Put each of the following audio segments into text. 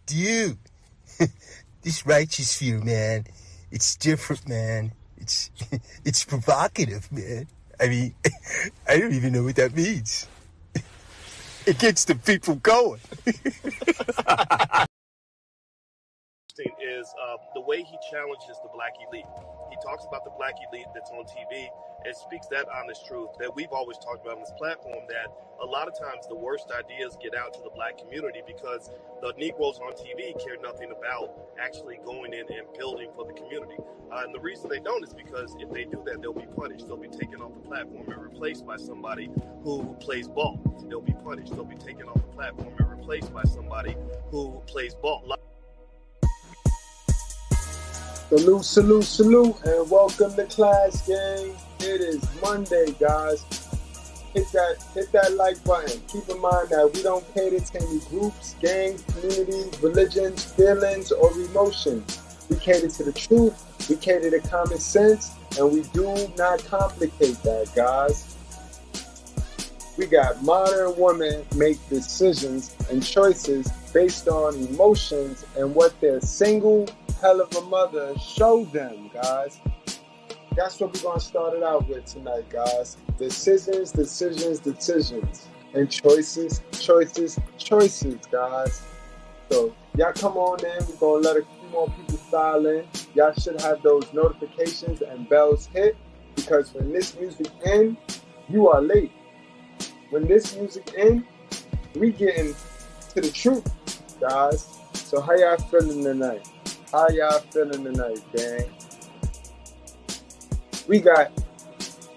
Dude, this righteous fear, man, it's different, man. It's it's provocative, man. I mean, I don't even know what that means. It gets the people going. Is the way he challenges the black elite. He talks about the black elite that's on TV and speaks that honest truth that we've always talked about on this platform, that a lot of times the worst ideas get out to the black community because the Negroes on TV care nothing about actually going in and building for the community. And the reason they don't is because if they do that, they'll be punished. They'll be taken off the platform and replaced by somebody who plays ball. They'll be punished. They'll be taken off the platform and replaced by somebody who plays ball. Salute, salute, salute, and welcome to Class Gang. It is Monday, guys. Hit that like button. Keep in mind that we don't cater to any groups, gangs, communities, religions, feelings, or emotions. We cater to the truth, we cater to common sense, and we do not complicate that, guys. We got modern women make decisions and choices based on emotions and what their single hell of a mother showed them, guys. That's what we're going to start it out with tonight, guys. Decisions, decisions, decisions. And choices, choices, choices, guys. So, y'all come on in. We're going to let a few more people file in. Y'all should have those notifications and bells hit, because when this music ends, you are late. When this music ends, we getting to the truth, guys. So how y'all feeling tonight? How y'all feeling tonight, gang? We got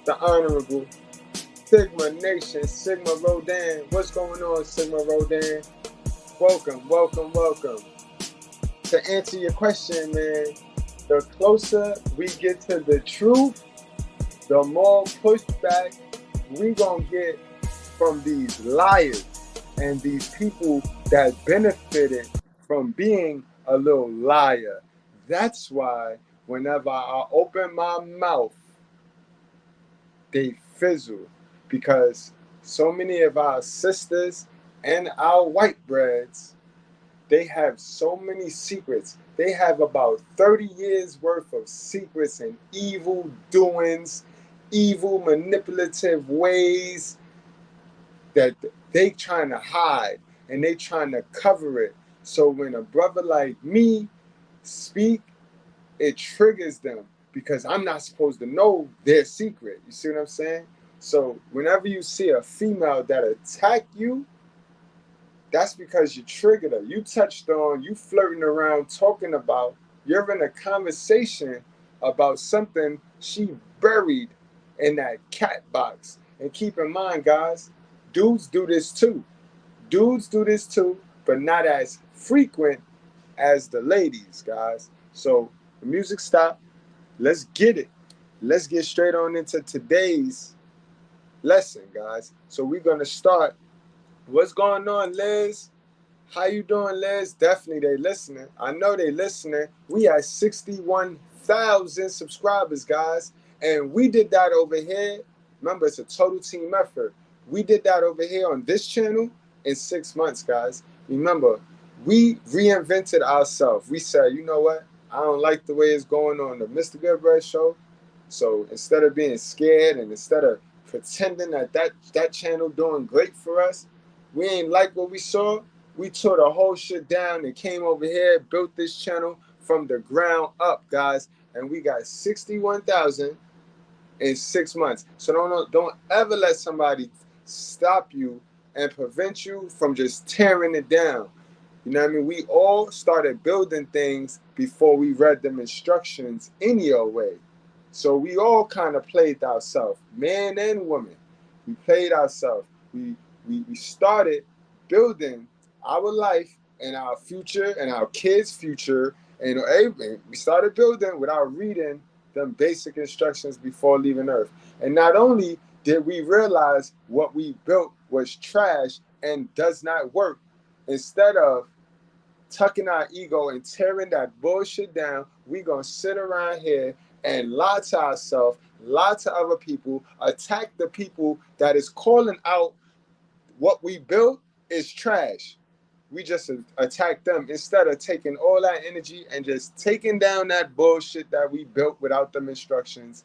the Honorable Sigma Nation, Sigma Rodan. What's going on, Sigma Rodan? Welcome, welcome, welcome. To answer your question, man, the closer we get to the truth, the more pushback we gonna get from these liars and these people that benefited from being a little liar. That's why whenever I open my mouth, they fizzle, because so many of our sisters and our white breads, they have so many secrets. They have about 30 years worth of secrets and evil doings, evil manipulative ways that they trying to hide, and they trying to cover it. So when a brother like me speak, it triggers them, because I'm not supposed to know their secret. You see what I'm saying? So whenever you see a female that attack you, that's because you triggered her. You touched on, you flirting around, talking about, you're in a conversation about something she buried in that cat box. And keep in mind, guys, dudes do this too. Dudes do this too, but not as frequent as the ladies, guys. So the music stopped. Let's get it. Let's get straight on into today's lesson, guys. So we're going to start. What's going on, Liz? How you doing, Liz? Definitely they listening. I know they listening. We at 61,000 subscribers, guys. And we did that over here. Remember, it's a total team effort. We did that over here on this channel in 6 months, guys. Remember, we reinvented ourselves. We said, you know what? I don't like the way it's going on the Mr. Goodbread show. So instead of being scared and instead of pretending that channel doing great for us, we ain't like what we saw. We tore the whole shit down and came over here, built this channel from the ground up, guys. And we got 61,000 in 6 months. So don't ever let somebody stop you and prevent you from just tearing it down. You know what I mean? We all started building things before we read them instructions any old way. So we all kind of played ourselves, man and woman. We played ourselves. We started building our life and our future and our kids' future, and we started building without reading them basic instructions before leaving Earth. And not only did we realize what we built was trash and does not work, instead of tucking our ego and tearing that bullshit down, we gonna sit around here and lie to ourselves, lie to other people, attack the people that is calling out what we built is trash. we just attack them instead of taking all that energy and just taking down that bullshit that we built without them instructions,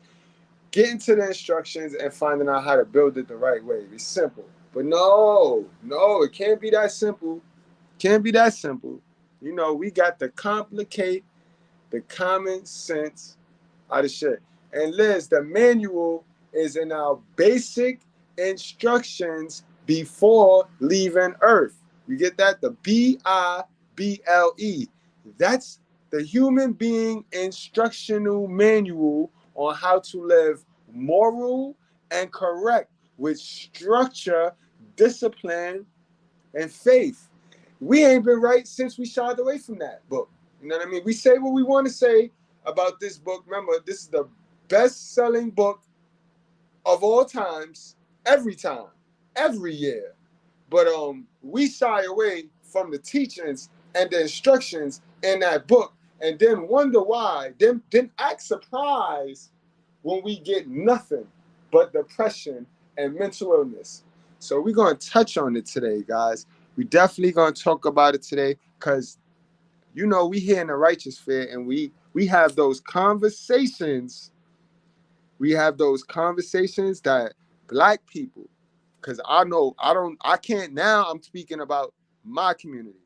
getting to the instructions and finding out how to build it the right way. It's simple. But no, it can't be that simple. Can't be that simple. You know, we got to complicate the common sense out of shit. And Liz, the manual is in our basic instructions before leaving Earth. You get that? The BIBLE. That's the human being instructional manual on how to live moral and correct with structure, discipline, and faith. We ain't been right since we shied away from that book. You know what I mean? We say what we want to say about this book. Remember, this is the best-selling book of all times, every time, every year. But we shy away from the teachings and the instructions in that book, and then wonder why. Then act surprised when we get nothing but depression and mental illness. So we're gonna touch on it today, guys. We definitely gonna talk about it today because you know we here in the righteous fair and we have those conversations. We have those conversations that black people, because I can't now, I'm speaking about my community.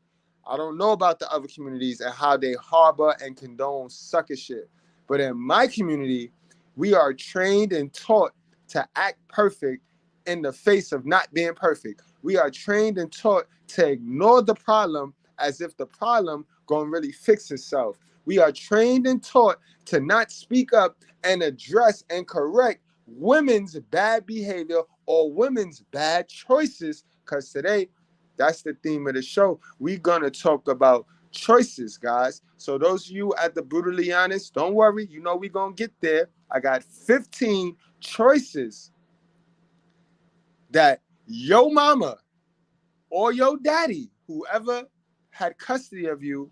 I don't know about the other communities and how they harbor and condone sucker shit. But in my community, we are trained and taught to act perfect in the face of not being perfect. We are trained and taught to ignore the problem as if the problem gonna really fix itself. We are trained and taught to not speak up and address and correct women's bad behavior or women's bad choices, because today, that's the theme of the show. We're going to talk about choices, guys. So those of you at the Brutally Honest, don't worry. You know we're going to get there. I got 15 choices that your mama or your daddy, whoever had custody of you,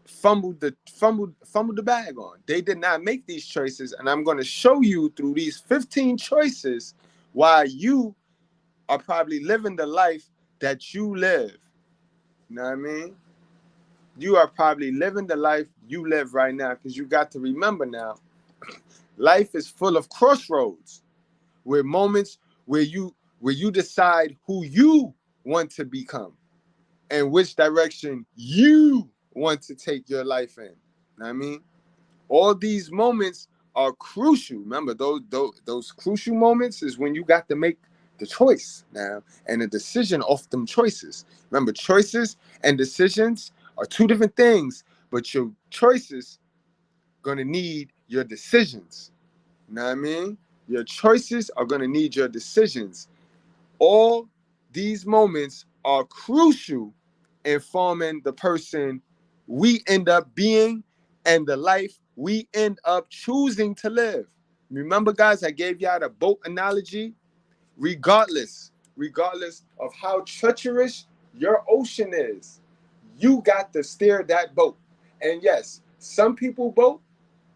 fumbled the bag on. They did not make these choices, and I'm going to show you through these 15 choices why you are probably living the life that you live. You know what I mean? You are probably living the life you live right now, because you got to remember now, life is full of crossroads, where moments where you decide who you want to become and which direction you want to take your life in. You know what I mean? All these moments are crucial. Remember, those crucial moments is when you got to make the choice now and a decision off them choices. Remember, choices and decisions are two different things, but your choices gonna need your decisions. You know what I mean? Your choices are gonna need your decisions. All these moments are crucial in forming the person we end up being and the life we end up choosing to live. Remember, guys, I gave y'all the boat analogy. Regardless of how treacherous your ocean is, you got to steer that boat. And yes, some people boat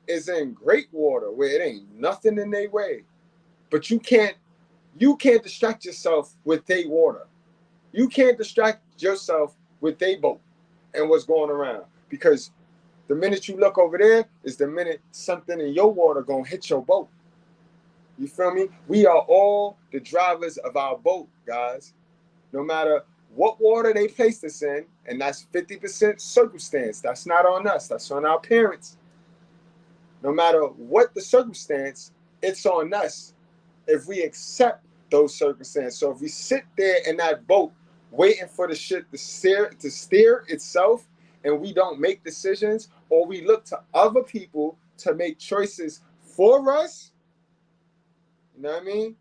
is in great water where it ain't nothing in their way. But you can't distract yourself with their water. You can't distract yourself with their boat and what's going around. Because the minute you look over there is the minute something in your water gonna hit your boat. You feel me? We are all the drivers of our boat, guys. No matter what water they placed us in, and that's 50% circumstance. That's not on us. That's on our parents. No matter what the circumstance, it's on us if we accept those circumstances. So if we sit there in that boat waiting for the shit to steer itself, and we don't make decisions, or we look to other people to make choices for us, you know what I mean?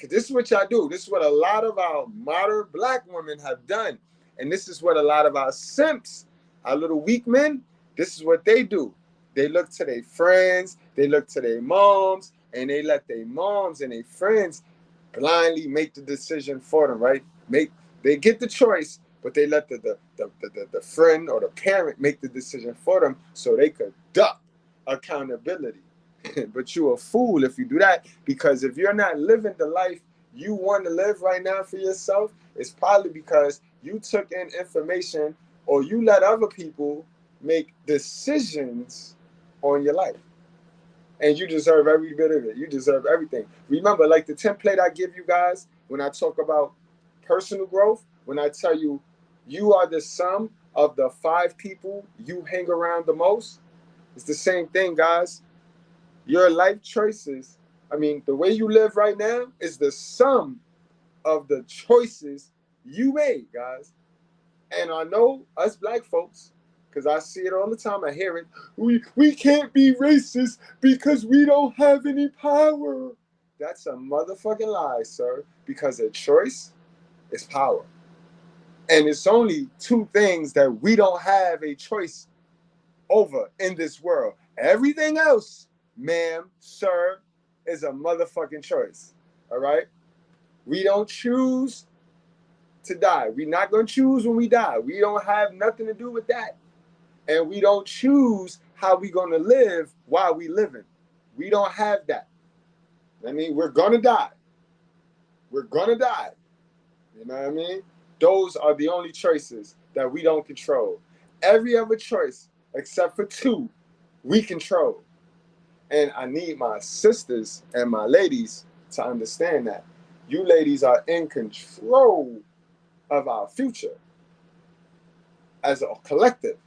This is what y'all do. This is what a lot of our modern black women have done. And this is what a lot of our simps, our little weak men, this is what they do. They look to their friends, they look to their moms, and they let their moms and their friends blindly make the decision for them, right? They get the choice, but they let the friend or the parent make the decision for them so they could duck accountability. But you're a fool if you do that, because if you're not living the life you want to live right now for yourself, it's probably because You took in information, or you let other people make decisions on your life. And you deserve every bit of it. You deserve everything. Remember, like the template I give you guys when I talk about personal growth, when I tell you you are the sum of the 5 people you hang around the most, it's the same thing, guys. Your life choices, I mean, the way you live right now is the sum of the choices you made, guys. And I know us black folks, because I see it all the time, I hear it, we can't be racist because we don't have any power. That's a motherfucking lie, sir, because a choice is power. And it's only 2 things that we don't have a choice over in this world. Everything else, ma'am, sir, is a motherfucking choice. All right? We don't choose to die. We're not going to choose when we die. We don't have nothing to do with that. And we don't choose how we're going to live while we living. We don't have that. I mean, we're going to die. We're going to die. You know what I mean? Those are the only choices that we don't control. Every other choice, except for 2, we control. And I need my sisters and my ladies to understand that. You ladies are in control of our future as a collective.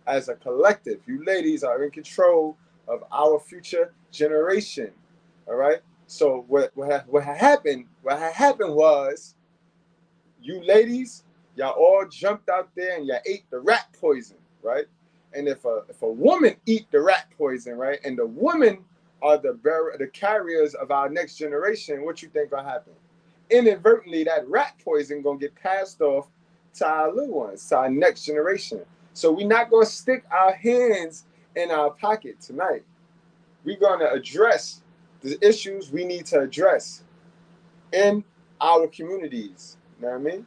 As a collective, you ladies are in control of our future generation. All right. So what happened was, you ladies, y'all all jumped out there and y'all ate the rat poison, right? And if a woman eat the rat poison, right, and the women are the carriers of our next generation, what you think gonna happen? Inadvertently, that rat poison gonna get passed off to our little ones, to our next generation. So we're not gonna stick our hands in our pocket tonight. We're gonna address the issues we need to address in our communities. You know what I mean?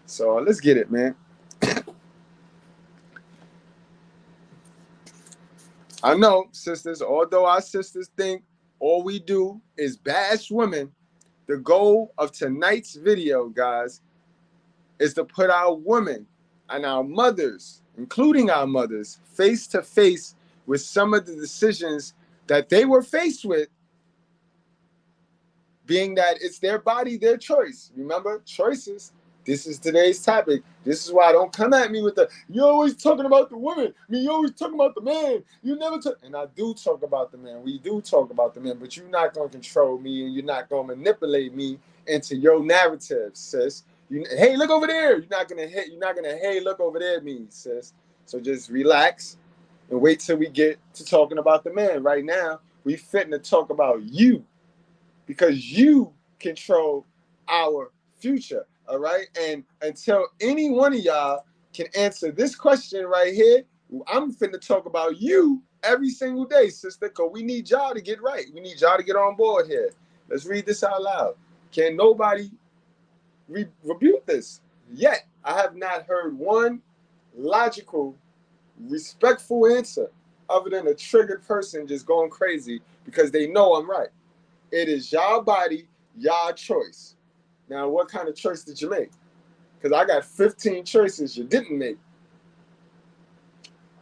So let's get it, man. I know, sisters, although our sisters think all we do is bash women, the goal of tonight's video, guys, is to put our women and our mothers, including our mothers, face to face with some of the decisions that they were faced with, being that it's their body, their choice. Remember, choices. This is today's topic. This is why don't come at me with you're always talking about the woman. I mean, you're always talking about the man. You never talk. And I do talk about the man. We do talk about the man, but you're not going to control me and you're not going to manipulate me into your narrative, sis. Hey, look over there. You're not going to, hey, look over there, me, sis. So just relax and wait till we get to talking about the man. Right now, we fitting to talk about you, because you control our future. All right. And until any one of y'all can answer this question right here, I'm finna talk about you every single day, sister, because we need y'all to get right. We need y'all to get on board here. Let's read this out loud. Can nobody rebuke this? Yet, I have not heard one logical, respectful answer other than a triggered person just going crazy because they know I'm right. It is y'all body, y'all choice. Now, what kind of choice did you make? Because I got 15 choices you didn't make.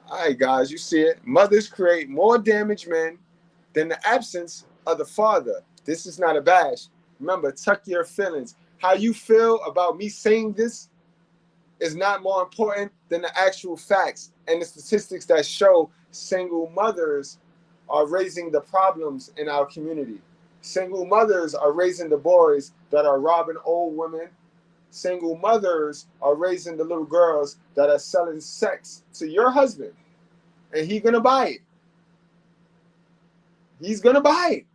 All right, guys, you see it. Mothers create more damaged men than the absence of the father. This is not a bash. Remember, tuck your feelings. How you feel about me saying this is not more important than the actual facts and the statistics that show single mothers are raising the problems in our community. Single mothers are raising the boys that are robbing old women. Single mothers are raising the little girls that are selling sex to your husband. And he's going to buy it. He's going to buy it.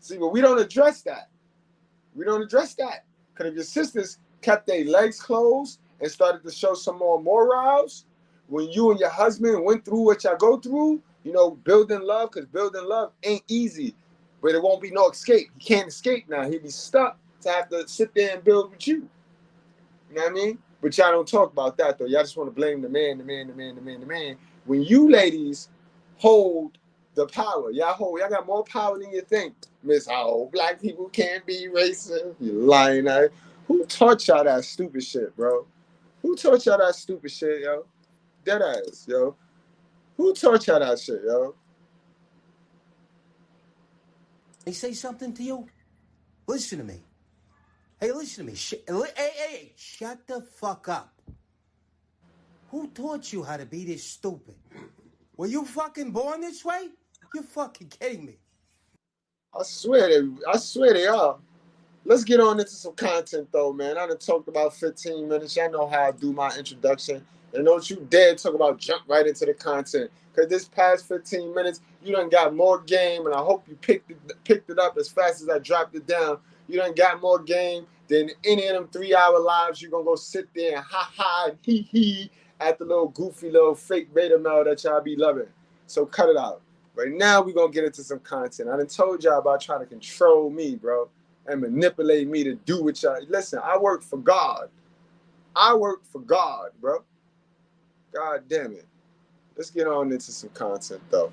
See, but we don't address that. We don't address that. Because if your sisters kept their legs closed and started to show some more morals, when you and your husband went through what y'all go through, you know, building love, because building love ain't easy, but it won't be no escape. He can't escape now. He'll be stuck to have to sit there and build with you. You know what I mean? But y'all don't talk about that, though. Y'all just want to blame the man. When you ladies hold the power, y'all got more power than you think. Miss, how black people can't be racist. You lying, Who taught y'all that stupid shit, bro? Who taught y'all that stupid shit, yo? Dead ass, yo. Who taught y'all that shit, yo? They say something to you? Listen to me. Hey, listen to me. Hey, shut the fuck up. Who taught you how to be this stupid? Were you fucking born this way? You're fucking kidding me. I swear they are. Let's get on into some content though, man. I done talked about 15 minutes. Y'all know how I do my introduction. And don't you dare talk about jump right into the content. Cause this past 15 minutes, you done got more game, and I hope you picked it up as fast as I dropped it down. You done got more game than any of them 3-hour lives. You gonna go sit there and ha ha and hee hee at the little goofy little fake beta mail that y'all be loving. So cut it out. Right now we gonna get into some content. I done told y'all about trying to control me, bro, and manipulate me to do what y'all. Listen, I work for God. I work for God, bro. God damn it. Let's get on into some content, though.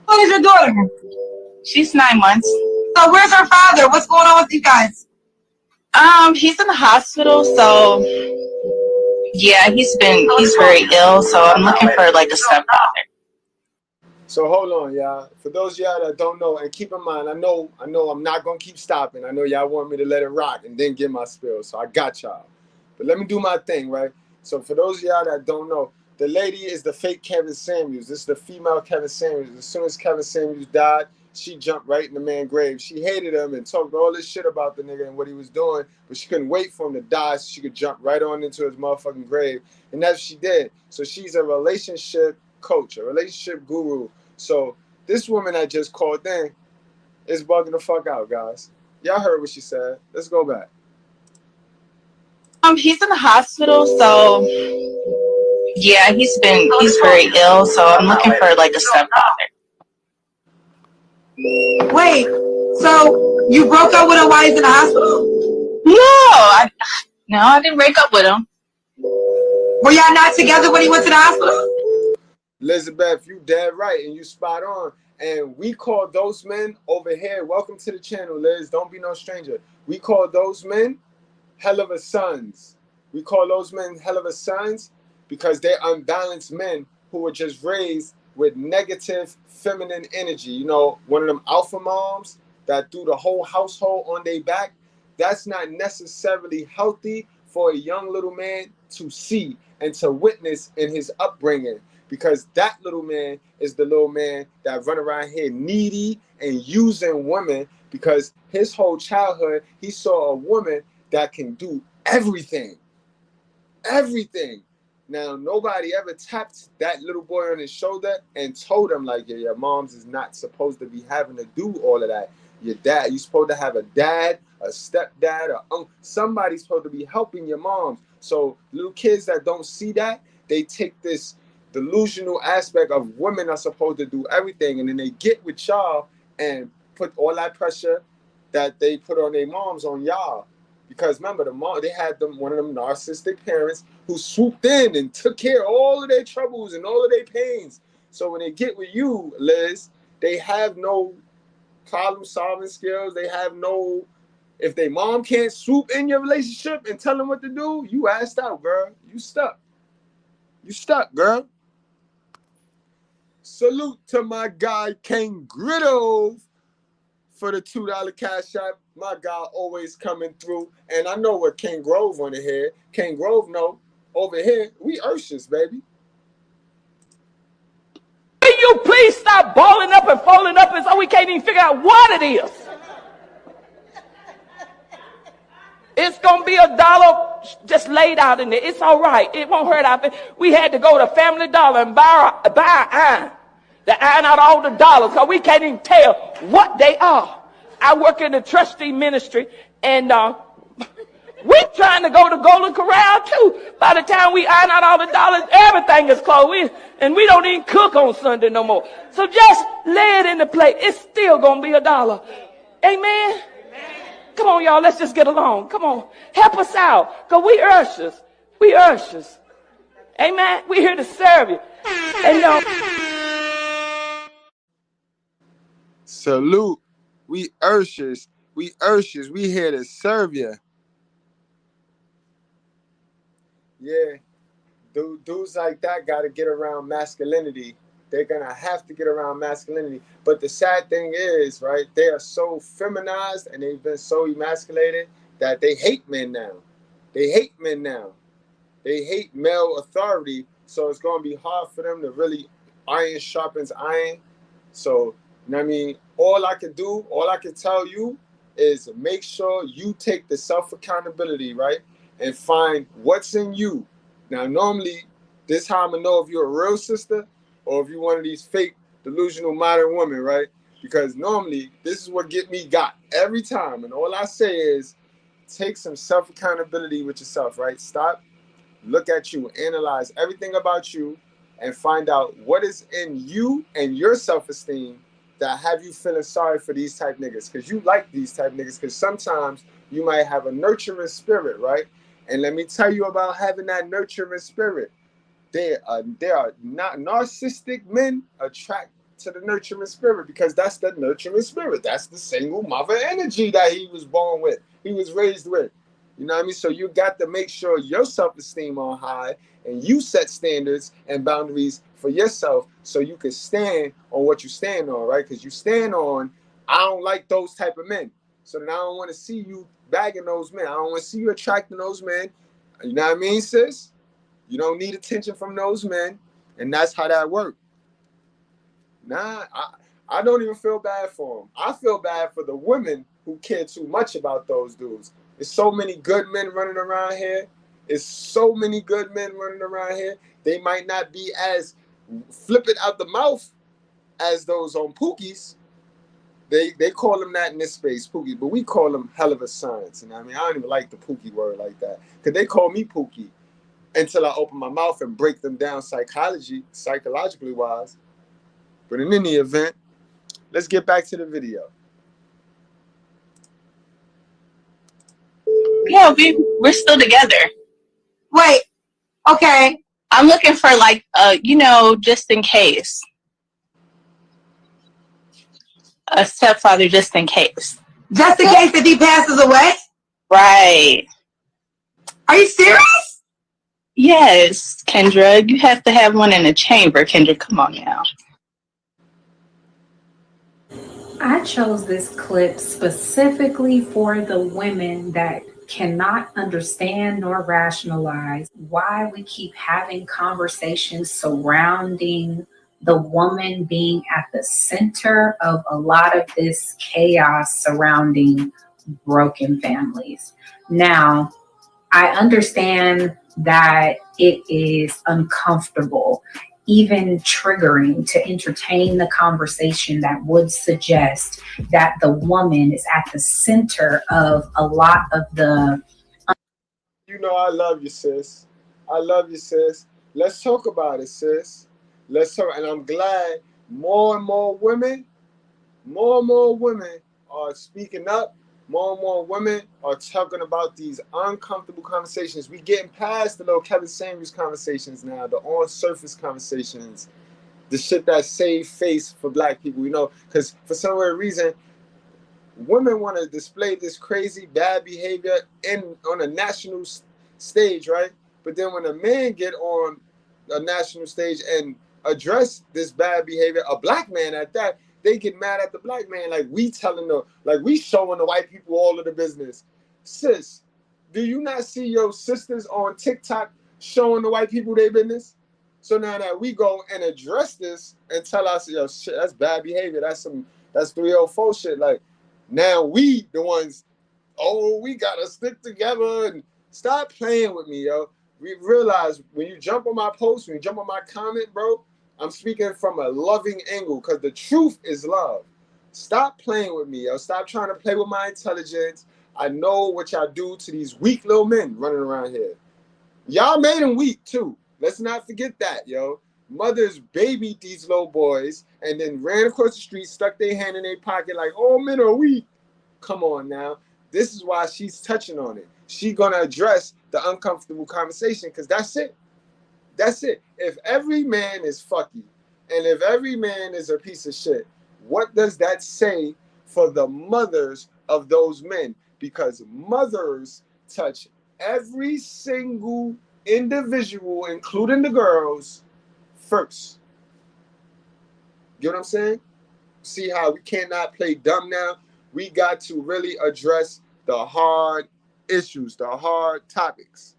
How old is your daughter? She's 9 months. So where's her father? What's going on with you guys? He's in the hospital, so yeah, he's very ill, so I'm looking for like a stepfather. So hold on, y'all. For those of y'all that don't know, and keep in mind, I know I'm not gonna keep stopping. I know y'all want me to let it rock and then get my spill, so I got y'all. But let me do my thing, right? So for those of y'all that don't know, the lady is the fake Kevin Samuels. This is the female Kevin Samuels. As soon as Kevin Samuels died, she jumped right in the man's grave. She hated him and talked all this shit about the nigga and what he was doing, but she couldn't wait for him to die so she could jump right on into his motherfucking grave. And that's what she did. So she's a relationship coach, a relationship guru. So this woman I just called in is bugging the fuck out, guys. Y'all heard what she said. Let's go back. He's in the hospital, so yeah, he's very ill, so I'm looking for like a stepfather. Wait, so you broke up with him while he's in the hospital? No, I didn't break up with him. Were y'all not together when he went to the hospital? Elizabeth, you dead right, and you spot on. And we call those men over here, welcome to the channel, Liz. Don't be no stranger. We call those men hell of a sons. We call those men hell of a sons because they're unbalanced men who were just raised with negative feminine energy. You know, one of them alpha moms that threw the whole household on their back. That's not necessarily healthy for a young little man to see and to witness in his upbringing, because that little man is the little man that run around here needy and using women, because his whole childhood he saw a woman that can do everything. Now, nobody ever tapped that little boy on his shoulder and told him, like, yeah, your moms is not supposed to be having to do all of that. Your dad, you're supposed to have a dad, a stepdad, or uncle. Somebody's supposed to be helping your moms. So little kids that don't see that, they take this delusional aspect of women are supposed to do everything, and then they get with y'all and put all that pressure that they put on their moms on y'all. Because remember, the mom, they had one of them narcissistic parents who swooped in and took care of all of their troubles and all of their pains. So when they get with you, Liz, they have no problem-solving skills. They have no. If their mom can't swoop in your relationship and tell them what to do, you assed out, girl. You stuck. You stuck, girl. Salute to my guy, King Gritto, for the $2 cash app. My guy always coming through. And I know what King Grove want to hear. King Grove know, over here, we Urshus, baby. Will you please stop balling up and folding up and so we can't even figure out what it is? It's going to be $1 just laid out in there. It's all right. It won't hurt our. We had to go to Family Dollar and buy an iron. To iron out all the dollars because we can't even tell what they are. I work in the trustee ministry, and we're trying to go to Golden Corral too. By the time we iron out all the dollars, everything is closed. And we don't even cook on Sunday no more. So just lay it in the plate. It's still going to be $1. Amen? Come on, y'all. Let's just get along. Come on. Help us out. Because we Urshus. We Urshus. Amen. We're here to serve you. And no. Salute. We Urshers. We Urshers. We here to serve you. Yeah. Dudes like that got to get around masculinity. They're going to have to get around masculinity. But the sad thing is, right, they are so feminized and they've been so emasculated that they hate men now. They hate men now. They hate male authority. So it's going to be hard for them to really iron sharpens iron. So, you know what I mean? All I can tell you is make sure you take the self accountability, right? And find what's in you. Now, normally, this is how I'm gonna know if you're a real sister or if you're one of these fake delusional modern women, right? Because normally, this is what get me got every time. And all I say is take some self accountability with yourself, right? Stop, look at you, analyze everything about you, and find out what is in you and your self-esteem that have you feeling sorry for these type niggas. Because you like these type niggas, because sometimes you might have a nurturing spirit, right? And let me tell you about having that nurturing spirit. They are not narcissistic men attract to the nurturing spirit because that's the nurturing spirit. That's the single mother energy that he was born with. He was raised with. You know what I mean? So you got to make sure your self-esteem on high and you set standards and boundaries for yourself so you can stand on what you stand on, right? Because you stand on, I don't like those type of men. So then I don't want to see you bagging those men. I don't want to see you attracting those men. You know what I mean, sis? You don't need attention from those men. And that's how that works. Nah, I don't even feel bad for them. I feel bad for the women who care too much about those dudes. There's so many good men running around here. There's so many good men running around here. They might not be as flippant out the mouth as those on Pookie's. They call them that in this space, Pookie, but we call them hell of a science. And I mean, I don't even like the Pookie word like that. Because they call me Pookie until I open my mouth and break them down psychologically wise. But in any event, let's get back to the video. Yeah, we're still together. Wait, okay. I'm looking for just in case. A stepfather just in case. Just in case if he passes away? Right. Are you serious? Yes, Kendra. You have to have one in the chamber, Kendra. Come on now. I chose this clip specifically for the women that cannot understand nor rationalize why we keep having conversations surrounding the woman being at the center of a lot of this chaos surrounding broken families. Now, I understand that it is uncomfortable, even triggering, to entertain the conversation that would suggest that the woman is at the center of a lot of the. You know I love you, sis. I love you, sis. Let's talk about it, sis. Let's talk. And I'm glad more and more women are speaking up. More and more women are talking about these uncomfortable conversations. We getting past the little Kevin Samuels conversations now, the on-surface conversations, the shit that save face for black people, you know, because for some weird reason, women want to display this crazy bad behavior on a national stage, right? But then when a man get on a national stage and address this bad behavior, a black man at that, they get mad at the black man, like we showing the white people all of the business. Sis, do you not see your sisters on TikTok showing the white people their business? So now that we go and address this and tell us, yo, shit, that's bad behavior. That's 304 shit. Like, now we the ones, we gotta stick together and stop playing with me, yo. We realize when you jump on my post, when you jump on my comment, bro, I'm speaking from a loving angle because the truth is love. Stop playing with me, yo. Stop trying to play with my intelligence. I know what y'all do to these weak little men running around here. Y'all made them weak too. Let's not forget that, yo. Mothers babied these little boys and then ran across the street, stuck their hand in their pocket like, all men are weak. Come on now. This is why she's touching on it. She's going to address the uncomfortable conversation because that's it. That's it. If every man is fucky, and if every man is a piece of shit, what does that say for the mothers of those men? Because mothers touch every single individual, including the girls, first. You know what I'm saying? See how we cannot play dumb now? We got to really address the hard issues, the hard topics.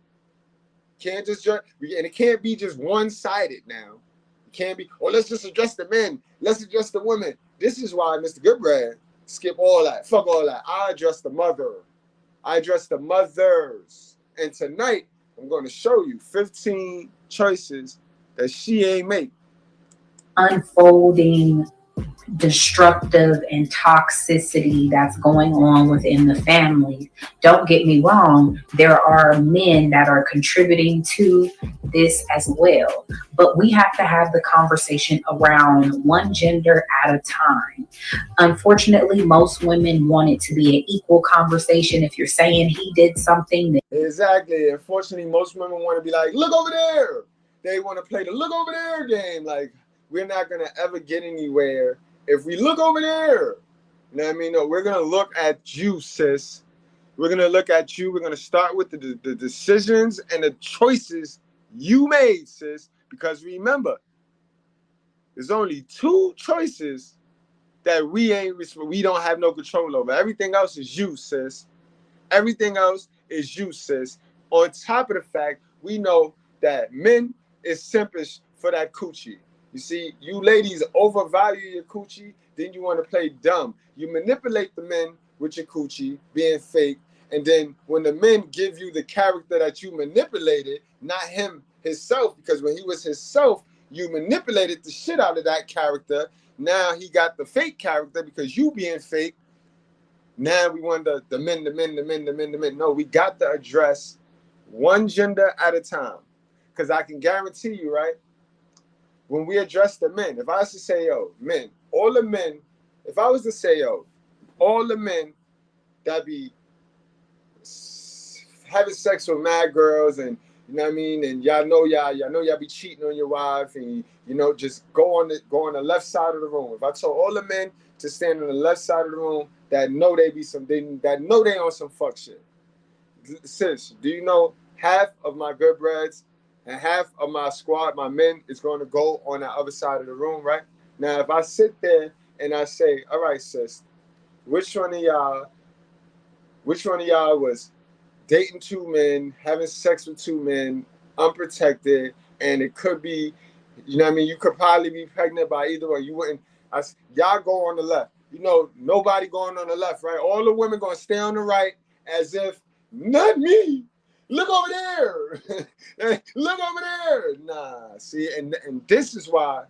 Can't just and it can't be just one-sided now. It can't be, oh, let's just address the men, let's address the women. This is why Mr. Goodbrad skip all that, fuck all that. I address the mother. I address the mothers. And tonight, I'm going to show you 15 choices that she ain't make. Unfolding destructive and toxicity that's going on within the family. Don't get me wrong, there are men that are contributing to this as well, but we have to have the conversation around one gender at a time. Unfortunately, most women want it to be an equal conversation. If you're saying he did something, then exactly. Unfortunately, most women want to be like, look over there. They want to play the look over there game. Like, we're not going to ever get anywhere if we look over there. You know what I mean? No, we're going to look at you, sis. We're going to look at you. We're going to start with the decisions and the choices you made, sis. Because remember, there's only 2 choices that we don't have no control over. Everything else is you, sis. Everything else is you, sis. On top of the fact, we know that men is simpish for that coochie. You see, you ladies overvalue your coochie, then you want to play dumb. You manipulate the men with your coochie, being fake, and then when the men give you the character that you manipulated, not him, himself, because when he was himself, you manipulated the shit out of that character. Now he got the fake character because you being fake. Now we want the men. No, we got to address one gender at a time. Because I can guarantee you, right? When we address the men, if I was to say, yo, men, all the men, if I was to say, yo, all the men that be having sex with mad girls and, you know what I mean, and y'all know y'all be cheating on your wife and, you know, just go on the left side of the room. If I told all the men to stand on the left side of the room that know they on some fuck shit. Sis, do you know half of my good breads and half of my squad, my men, is going to go on the other side of the room, right? Now, if I sit there and I say, all right, sis, which one of y'all was dating 2 men, having sex with 2 men, unprotected, and it could be, you know what I mean, you could probably be pregnant by either one. You wouldn't, y'all go on the left. You know, nobody going on the left, right? All the women going to stay on the right as if, not me. Look over there. Look over there. Nah, see, and this is why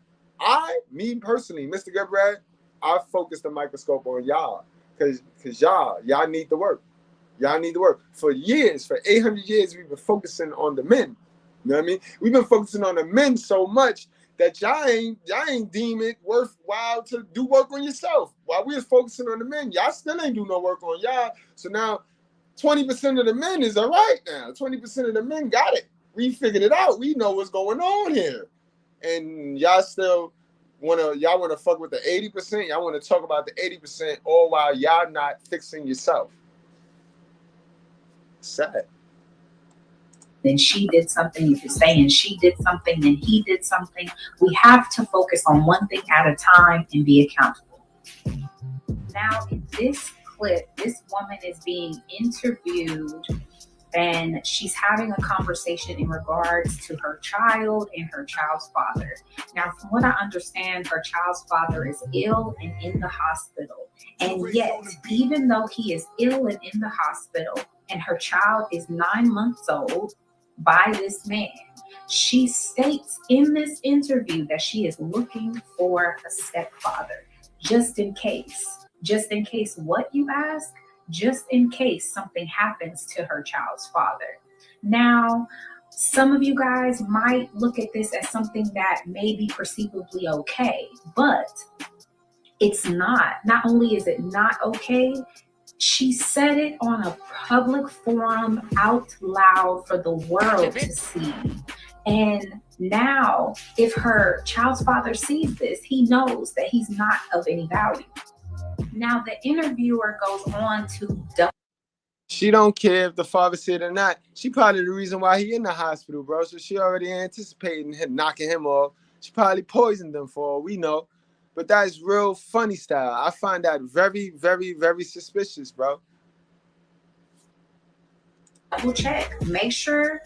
me personally, Mr. Goodbrad, I focus the microscope on y'all. Because y'all need the work. Y'all need to work. For years, for 800 years, we've been focusing on the men. You know what I mean? We've been focusing on the men so much that y'all ain't deem it worthwhile to do work on yourself. While we was focusing on the men, y'all still ain't do no work on y'all. So now 20% of the men is all right now. 20% of the men got it. We figured it out. We know what's going on here. And y'all still wanna fuck with the 80%. Y'all want to talk about the 80% all while y'all not fixing yourself. Sad. then she did something. If you're saying she did something, then he did something. We have to focus on one thing at a time and be accountable. Now, in this clip, this woman is being interviewed and she's having a conversation in regards to her child and her child's father. Now, from what I understand, her child's father is ill and in the hospital. And yet, even though he is ill and in the hospital, and her child is 9 months old by this man, she states in this interview that she is looking for a stepfather, just in case. Just in case what, you ask? Just in case something happens to her child's father. Now, some of you guys might look at this as something that may be perceivably okay, but it's not. Not only is it not okay, she said it on a public forum out loud for the world to see. And Now, if her child's father sees this, he knows that he's not of any value. Now, the interviewer goes on to She don't care if the father said or not. She probably the reason why he in the hospital, bro. So she already anticipating him knocking him off. She probably poisoned him for all we know. But that's real funny style. I find that very, very, very suspicious, bro. double check, make sure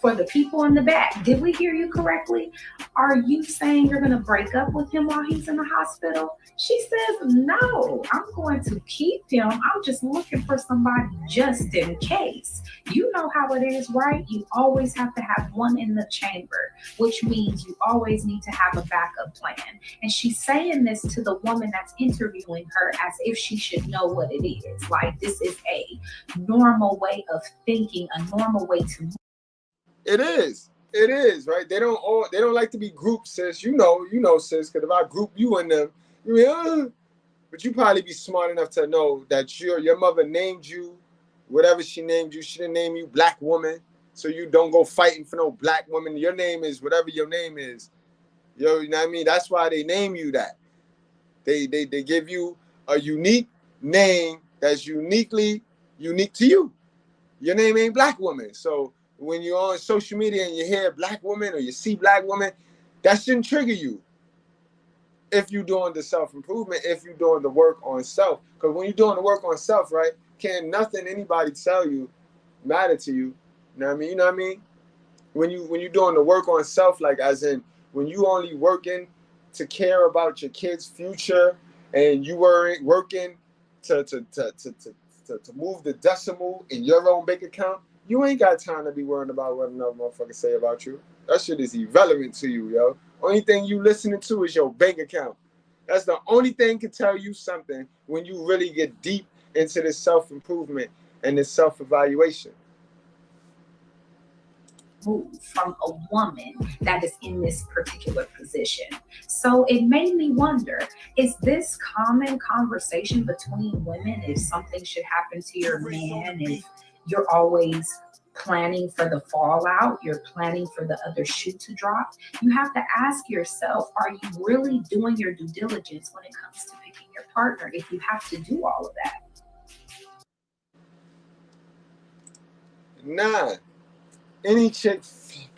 for the people in the back, did we hear you correctly? Are you saying you're going to break up with him while he's in the hospital? She says, no, I'm going to keep him. I'm just looking for somebody just in case. You know how it is, right? You always have to have one in the chamber, which means you always need to have a backup plan. And she's saying this to the woman that's interviewing her as if she should know what it is. Like, this is a normal way of thinking, a normal way to move. It is. It is, right? They don't like to be grouped, sis. You know, sis, because if I group you in them, but you probably be smart enough to know that your mother named you, whatever she named you, she didn't name you black woman. So you don't go fighting for no black woman. Your name is whatever your name is. You know what I mean? That's why they name you that. They give you a unique name that's uniquely unique to you. Your name ain't black woman. So when you're on social media and you hear black woman or you see black woman, that shouldn't trigger you. If you're doing the self-improvement, if you're doing the work on self. Because when you're doing the work on self, right, can't nothing anybody tell you matter to you. You know what I mean? You know what I mean? When you're doing the work on self, like as in when you only working to care about your kid's future and you were working to move the decimal in your own bank account, you ain't got time to be worrying about what another motherfucker say about you. That shit is irrelevant to you, yo. Only thing you listening to is your bank account. That's the only thing can tell you something when you really get deep into this self-improvement and this self-evaluation. From a woman that is in this particular position. So it made me wonder, is this common conversation between women if something should happen to your man, if you're always planning for the fallout, you're planning for the other shoe to drop? You have to ask yourself, are you really doing your due diligence when it comes to picking your partner if you have to do all of that? Nah. Any chick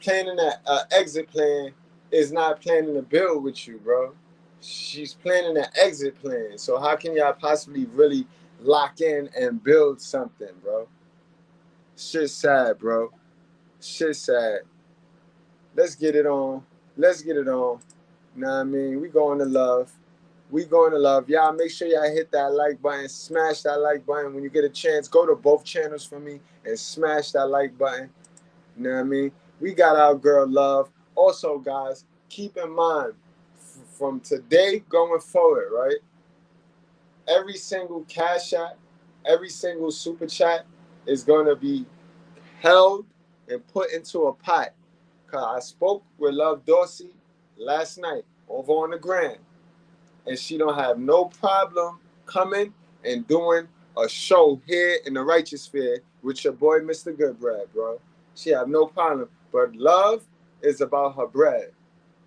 planning an exit plan is not planning to build with you, bro. She's planning an exit plan. So how can y'all possibly really lock in and build something, bro? Shit sad, bro. Shit sad. Let's get it on. Let's get it on. You know what I mean? We going to love. We going to love. Y'all make sure y'all hit that like button. Smash that like button. When you get a chance, go to both channels for me and smash that like button. You know what I mean? We got our girl love. Also, guys, keep in mind, from today going forward, right? Every single cash app, every single super chat is going to be held and put into a pot. Because I spoke with Love Dorsey last night over on the Grand. And she don't have no problem coming and doing a show here in the Righteous Sphere with your boy, Mr. Goodbread, bro. She have no problem. But love is about her bread.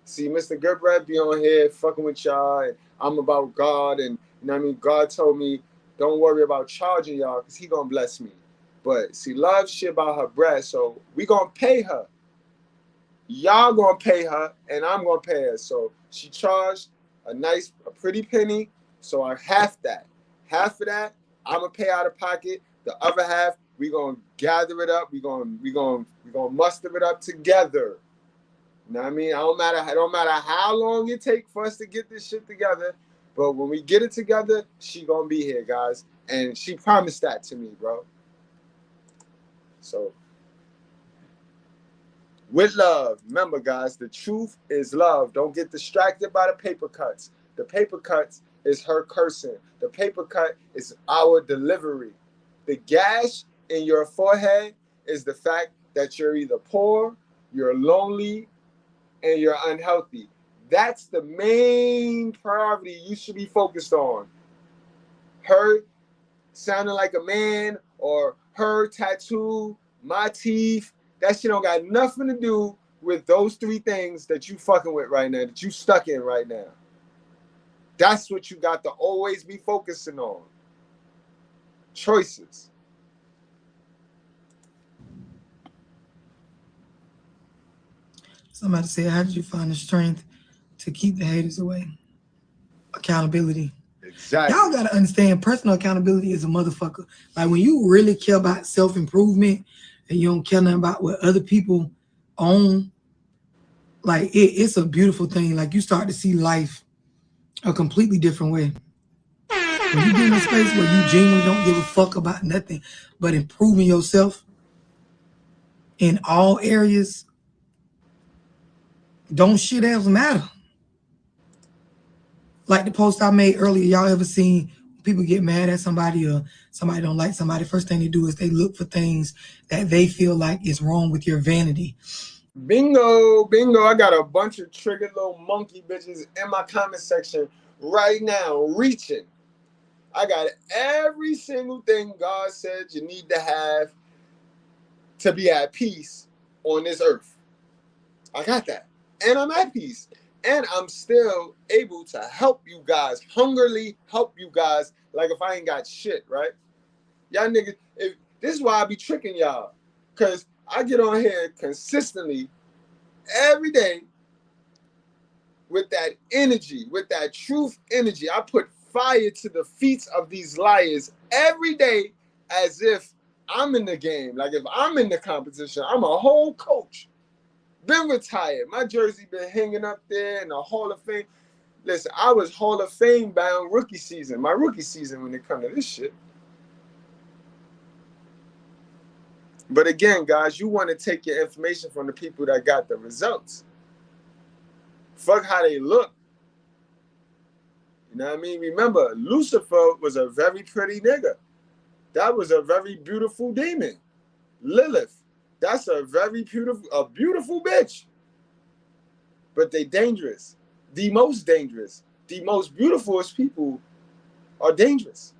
See, Mr. Goodbread be on here fucking with y'all, and I'm about God, and you know what I mean? God told me, don't worry about charging y'all, because he gonna bless me. But see, love shit about her bread, so we gonna pay her. Y'all gonna pay her, and I'm gonna pay her. So she charged a pretty penny, so I half that. Half of that, I'm gonna pay out of pocket. The other half, we gonna gather it up. We gonna muster it up together. You know what I mean? It don't matter how long it takes for us to get this shit together. But when we get it together, she gonna be here, guys. And she promised that to me, bro. So with love, remember, guys, the truth is love. Don't get distracted by the paper cuts. The paper cuts is her cursing. The paper cut is our delivery. The gash in your forehead is the fact that you're either poor, you're lonely, and you're unhealthy. That's the main priority you should be focused on. Her sounding like a man, or her tattoo, my teeth, that shit don't got nothing to do with those three things that you fucking with right now, that you stuck in right now. That's what you got to always be focusing on. Choices. Somebody said, how did you find the strength to keep the haters away? Accountability. Exactly. Y'all gotta understand, personal accountability is a motherfucker. Like when you really care about self-improvement and you don't care nothing about what other people own, like it's a beautiful thing. Like you start to see life a completely different way. When you get in a space where you genuinely don't give a fuck about nothing but improving yourself in all areas, don't shit else matter. Like the post I made earlier, y'all ever seen people get mad at somebody or somebody don't like somebody? First thing they do is they look for things that they feel like is wrong with your vanity. Bingo, bingo. I got a bunch of triggered little monkey bitches in my comment section right now, reaching. I got every single thing God said you need to have to be at peace on this earth. I got that. And I'm at peace. And I'm still able to help you guys, hungrily help you guys, like if I ain't got shit, right? Y'all niggas, this is why I be tricking y'all. Because I get on here consistently every day with that energy, with that truth energy. I put fire to the feet of these liars every day as if I'm in the game. Like if I'm in the competition, I'm a whole coach. Been retired. My jersey been hanging up there in the Hall of Fame. Listen, I was Hall of Fame bound rookie season. My rookie season when it come to this shit. But again, guys, you want to take your information from the people that got the results. Fuck how they look. You know what I mean? Remember, Lucifer was a very pretty nigga. That was a very beautiful demon. Lilith, that's a very beautiful bitch. But they dangerous. The most dangerous. The most beautifulest people are dangerous.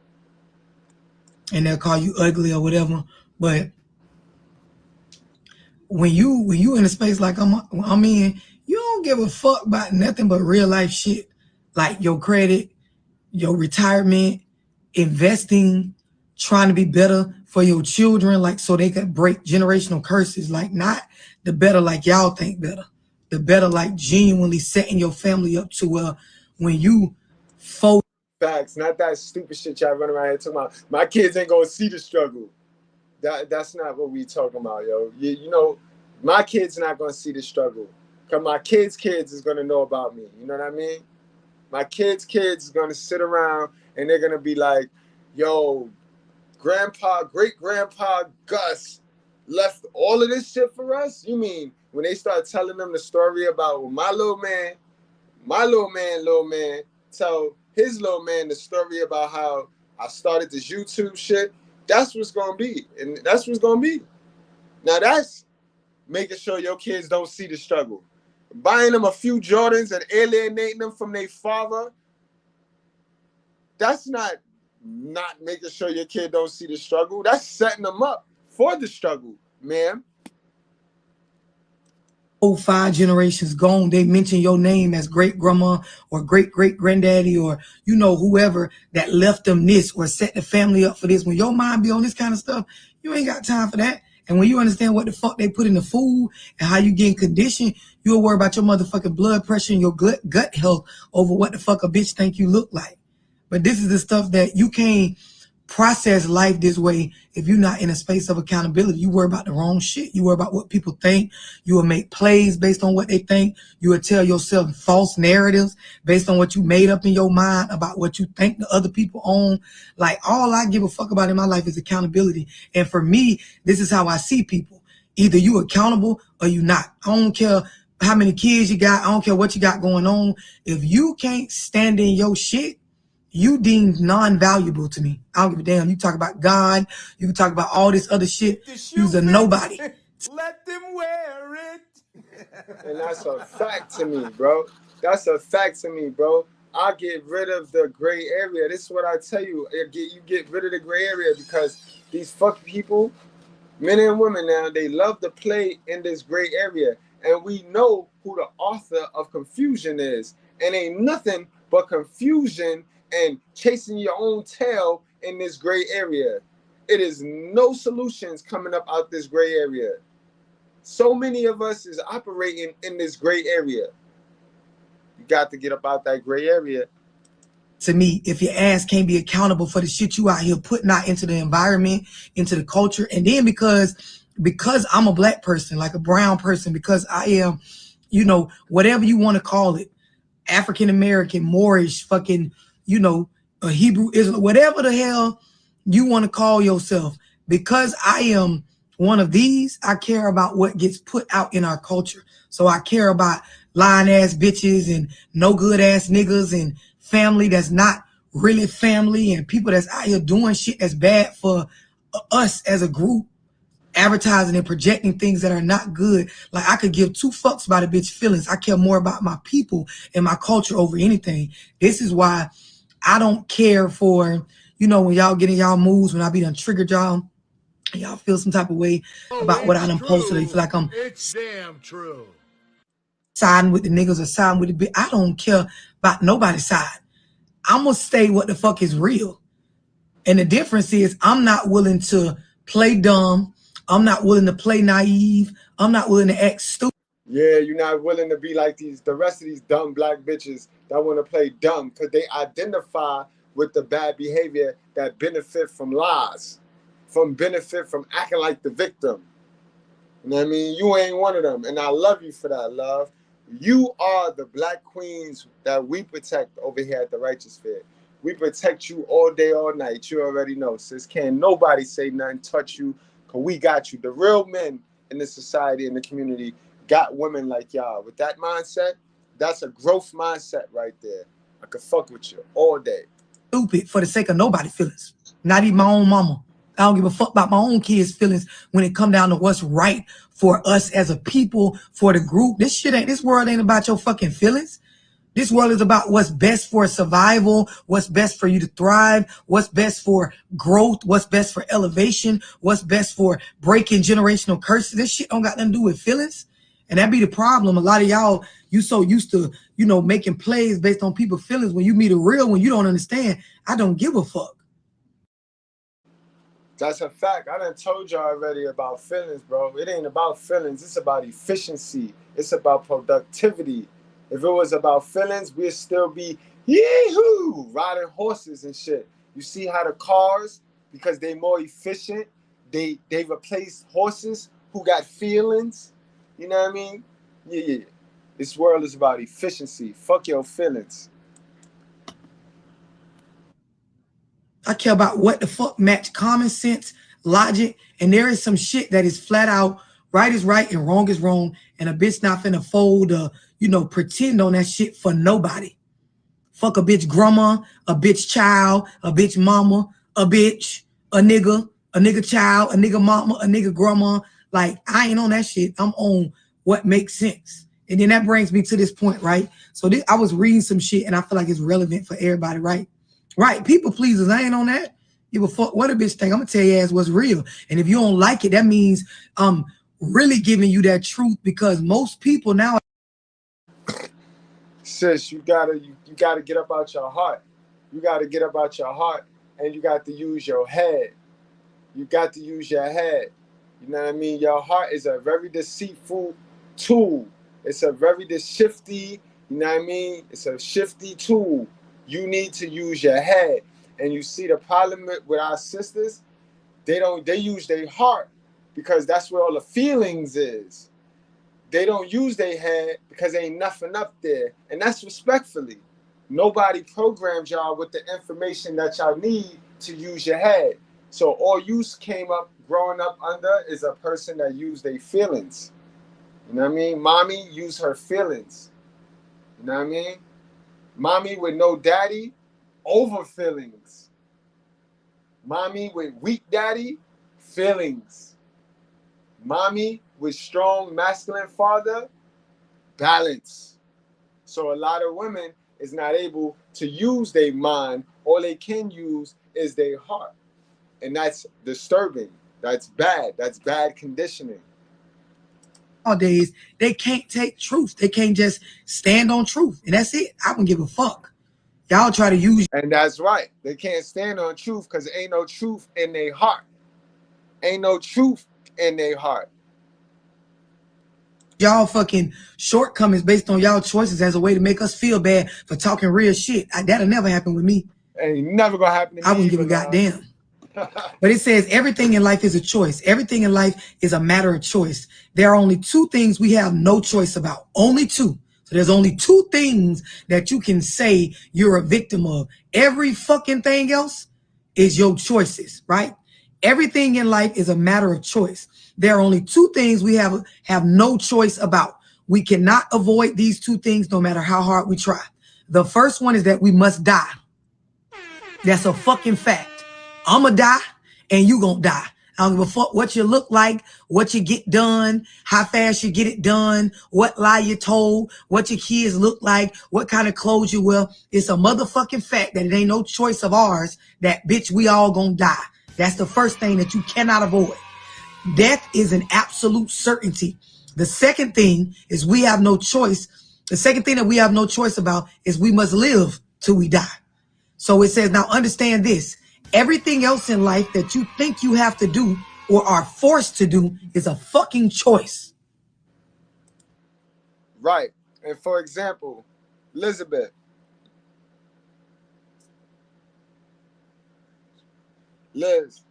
And they'll call you ugly or whatever. But when you in a space like I'm in, you don't give a fuck about nothing but real life shit. Like your credit, your retirement, investing, trying to be better for your children, like so they could break generational curses. Like not the better like y'all think better. The better like genuinely setting your family up to when you focus. Facts, not that stupid shit y'all run around here talking about. My kids ain't gonna see the struggle. That's not what we talking about, yo. You know, my kids not gonna see the struggle. Cause my kids' is gonna know about me. You know what I mean? My kids' is gonna sit around and they're gonna be like, yo, grandpa, great grandpa Gus left all of this shit for us? You mean when they start telling them the story about my little man tell his little man the story about how I started this YouTube shit, that's what's gonna be. And that's what's gonna be. Now that's making sure your kids don't see the struggle. Buying them a few Jordans and alienating them from their father, that's not making sure your kid don't see the struggle. That's setting them up for the struggle, ma'am. 5 generations gone, they mention your name as great grandma or great great granddaddy or you know whoever that left them this or set the family up for this. When your mind be on this kind of stuff, you ain't got time for that. And when you understand what the fuck they put in the food and how you getting conditioned, you'll worry about your motherfucking blood pressure and your gut health over what the fuck a bitch think you look like. But this is the stuff that you can't process life this way if you're not in a space of accountability. You worry about the wrong shit. You worry about what people think. You will make plays based on what they think. You will tell yourself false narratives based on what you made up in your mind about what you think the other people own. Like all I give a fuck about in my life is accountability. And for me, this is how I see people. Either you accountable or you not. I don't care how many kids you got. I don't care what you got going on. If you can't stand in your shit, you deemed non-valuable to me. I don't give a damn. You talk about God. You can talk about all this other shit. You's a nobody. Let them wear it. And that's a fact to me, bro. That's a fact to me, bro. I get rid of the gray area. This is what I tell you. You get rid of the gray area because these fuck people, men and women now, they love to play in this gray area. And we know who the author of confusion is. And ain't nothing but confusion and chasing your own tail in this gray area. It is no solutions coming up out this gray area. So many of us is operating in this gray area. You got to get up out that gray area. To me, if your ass can't be accountable for the shit you out here putting out into the environment, into the culture, and then because I'm a black person, like a brown person, because I am, you know, whatever you want to call it, African American, Moorish, fucking, you know, a Hebrew Israel, whatever the hell you want to call yourself, because I am one of these, I care about what gets put out in our culture. So I care about lying ass bitches and no good ass niggas and family that's not really family and people that's out here doing shit that's bad for us as a group, advertising and projecting things that are not good. Like, I could give two fucks about a bitch feelings. I care more about my people and my culture over anything. This is why I don't care for, you know, when y'all get in y'all moods, when I be done triggered y'all, and y'all feel some type of way about what I done posted. They feel like I'm damn true. Siding with the niggas or siding with the bitch. I don't care about nobody's side. I'm gonna say what the fuck is real. And the difference is I'm not willing to play dumb. I'm not willing to play naive. I'm not willing to act stupid. Yeah, you're not willing to be like the rest of these dumb black bitches that want to play dumb because they identify with the bad behavior that benefit from lies, from benefit from acting like the victim. You know what I mean? You ain't one of them, and I love you for that, love. You are the black queens that we protect over here at the Righteous Fair. We protect you all day, all night. You already know, sis. Can't nobody say nothing, touch you, because we got you. The real men in the society, in the community, got women like y'all. With that mindset, that's a growth mindset right there. I could fuck with you all day. Stupid for the sake of nobody's feelings. Not even my own mama. I don't give a fuck about my own kids' feelings when it come down to what's right for us as a people, for the group. This world ain't about your fucking feelings. This world is about what's best for survival, what's best for you to thrive, what's best for growth, what's best for elevation, what's best for breaking generational curses. This shit don't got nothing to do with feelings. And that be the problem. A lot of y'all, you so used to, you know, making plays based on people's feelings. When you meet a real one, you don't understand. I don't give a fuck. That's a fact. I done told y'all already about feelings, bro. It ain't about feelings. It's about efficiency. It's about productivity. If it was about feelings, we'd still be yee-hoo, riding horses and shit. You see how the cars, because they more efficient, they replace horses who got feelings. You know what I mean? Yeah. This world is about efficiency. Fuck your feelings. I care about what the fuck match common sense, logic, and there is some shit that is flat out right is right and wrong is wrong, and a bitch not finna fold or, you know, pretend on that shit for nobody. Fuck a bitch grandma, a bitch child, a bitch mama, a bitch, a nigga child, a nigga mama, a nigga grandma. Like, I ain't on that shit. I'm on what makes sense. And then that brings me to this point, right? So I was reading some shit and I feel like it's relevant for everybody, right? Right, people pleasers, I ain't on that. Give a fuck what a bitch think. I'm gonna tell your ass what's real. And if you don't like it, that means I'm really giving you that truth, because most people now. Sis, you gotta get up out your heart. You gotta get up out your heart, and you got to use your head. You got to use your head. You know what I mean? Your heart is a very deceitful tool. It's a very shifty, you know what I mean? It's a shifty tool. You need to use your head. And you see the problem with our sisters, they use their heart because that's where all the feelings is. They don't use their head because ain't nothing up there. And that's respectfully. Nobody programmed y'all with the information that y'all need to use your head. So all you came up growing up under is a person that used their feelings. You know what I mean? Mommy used her feelings. You know what I mean? Mommy with no daddy, over feelings. Mommy with weak daddy, feelings. Mommy with strong masculine father, balance. So a lot of women is not able to use their mind. All they can use is their heart. And that's disturbing. That's bad. That's bad conditioning. nowadays, they can't take truth. They can't just stand on truth. And that's it. I don't give a fuck. Y'all try to use. And that's right. They can't stand on truth because ain't no truth in their heart. Ain't no truth in their heart. Y'all fucking shortcomings based on y'all choices as a way to make us feel bad for talking real shit. That'll never happen with me. Ain't never gonna happen to me. I wouldn't give a goddamn. But it says everything in life is a choice. Everything in life is a matter of choice. There are only two things we have no choice about. Only two. So there's only two things that you can say you're a victim of. Every fucking thing else is your choices, right? Everything in life is a matter of choice. There are only two things we have no choice about. We cannot avoid these two things no matter how hard we try. The first one is that we must die. That's a fucking fact. I'ma die and you gonna die. I don't give a fuck what you look like, what you get done, how fast you get it done, what lie you told, what your kids look like, what kind of clothes you wear. It's a motherfucking fact that it ain't no choice of ours that, bitch, we all gonna die. That's the first thing that you cannot avoid. Death is an absolute certainty. The second thing is we have no choice. The second thing that we have no choice about is we must live till we die. So it says, now understand this. Everything else in life that you think you have to do or are forced to do is a fucking choice. Right. And for example, Elizabeth. Liz,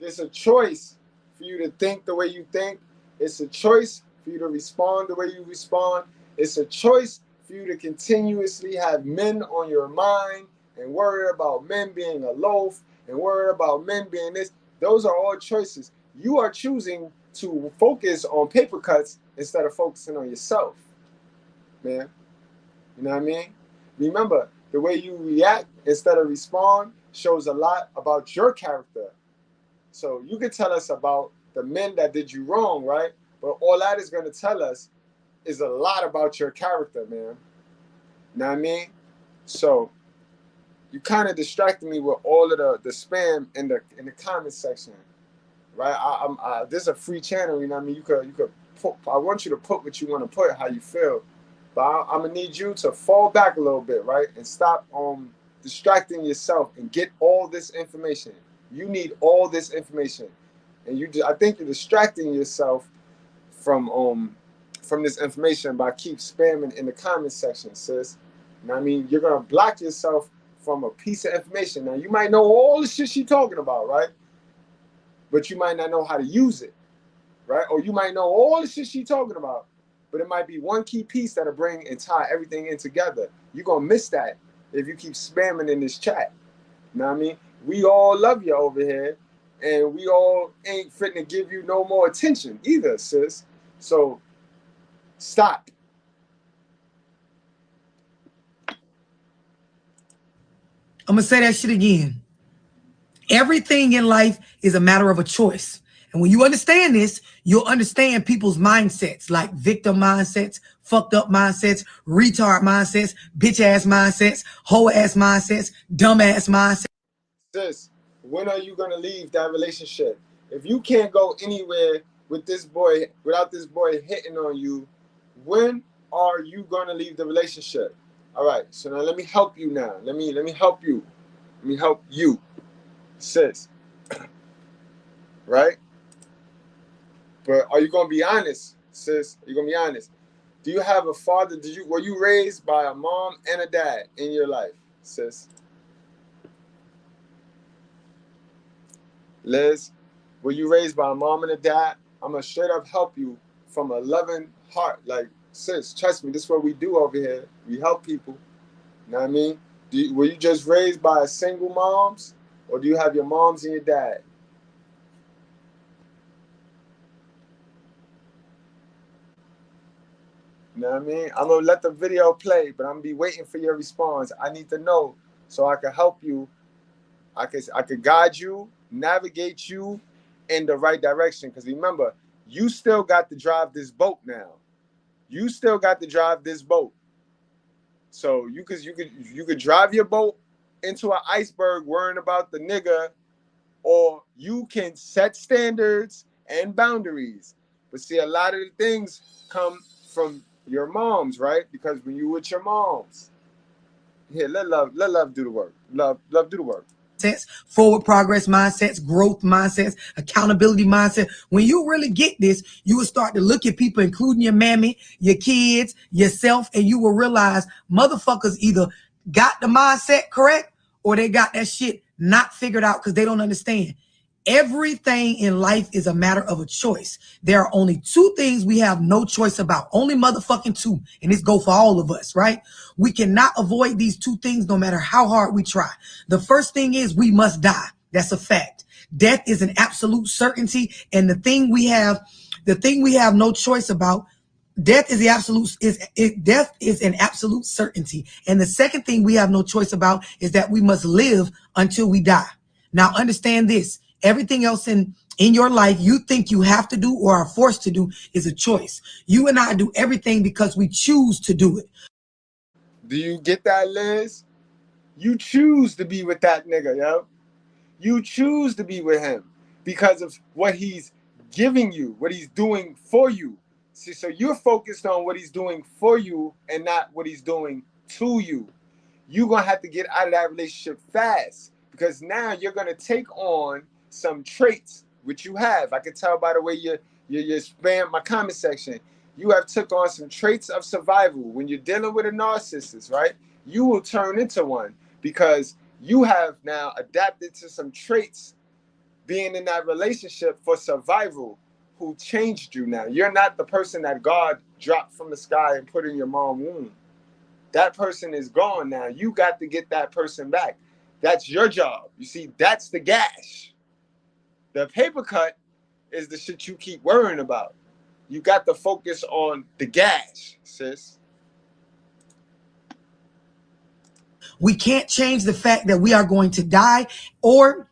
it's a choice for you to think the way you think. It's a choice for you to respond the way you respond. It's a choice for you to continuously have men on your mind and worry about men being a loaf and worry about men being this. Those are all choices. You are choosing to focus on paper cuts instead of focusing on yourself, man. You know what I mean? Remember, the way you react instead of respond shows a lot about your character. So you can tell us about the men that did you wrong, right? But all that is going to tell us is a lot about your character, man. You know what I mean? So you kind of distracted me with all of the spam in the comment section, right? This is a free channel, you know what I mean? You could put, I want you to put what you want to put, how you feel. But I'm gonna need you to fall back a little bit, right? And stop distracting yourself and get all this information. You need all this information, and I think you're distracting yourself from this information by keep spamming in the comment section, sis. You know what I mean? You're gonna block yourself from a piece of information. Now you might know all the shit she's talking about, right? But you might not know how to use it, right? Or you might know all the shit she's talking about, but it might be one key piece that'll bring and tie everything in together. You're gonna miss that if you keep spamming in this chat. You know what I mean? We all love you over here, and we all ain't fitting to give you no more attention either, sis. So stop. I'm gonna say that shit again. Everything in life is a matter of a choice. And when you understand this, you'll understand people's mindsets, like victim mindsets, fucked up mindsets, retard mindsets, bitch ass mindsets, hoe ass mindsets, dumb ass mindsets. Sis, when are you gonna leave that relationship? If you can't go anywhere with this boy without this boy hitting on you, when are you gonna leave the relationship? All right, so now let me help you now. Let me help you. Let me help you, sis. Right? But are you gonna be honest, sis? Are you gonna be honest? Do you have a father? Were you raised by a mom and a dad in your life, sis? Liz, were you raised by a mom and a dad? I'm gonna straight up help you from a loving heart. Like, sis, trust me, this is what we do over here. We help people. You know what I mean? Were you just raised by a single moms, or do you have your moms and your dad? You know what I mean? I'm gonna let the video play, but I'm gonna be waiting for your response. I need to know so I can help you. I could guide you, navigate you in the right direction. Because remember, you still got to drive this boat now. You still got to drive this boat. So you could drive your boat into an iceberg worrying about the nigga, or you can set standards and boundaries But see, a lot of the things come from your moms, right? Because when you with your moms, here, let love do the work. Love do the work. Forward progress mindsets, growth mindsets, accountability mindset. When you really get this, you will start to look at people, including your mammy, your kids, yourself, and you will realize motherfuckers either got the mindset correct or they got that shit not figured out because they don't understand. Everything in life is a matter of a choice. There are only two things we have no choice about. Only motherfucking two. And this go for all of us, right? We cannot avoid these two things no matter how hard we try. The first thing is we must die. That's a fact. Death is an absolute certainty. And the thing we have no choice about, death is an absolute certainty. And the second thing we have no choice about is that we must live until we die. Now understand this. Everything else in your life you think you have to do or are forced to do is a choice. You and I do everything because we choose to do it. Do you get that, Liz? You choose to be with that nigga, yo. You choose to be with him because of what he's giving you, what he's doing for you. See, so you're focused on what he's doing for you and not what he's doing to you. You're going to have to get out of that relationship fast because now you're going to take on some traits which you have. I can tell by the way you spam my comment section. You have took on some traits of survival. When you're dealing with a narcissist, right? You will turn into one because you have now adapted to some traits being in that relationship for survival who changed you now. You're not the person that God dropped from the sky and put in your mom's womb. That person is gone now. You got to get that person back. That's your job. You see, that's the gash. The paper cut is the shit you keep worrying about. You got to focus on the gash, sis. We can't change the fact that we are going to die or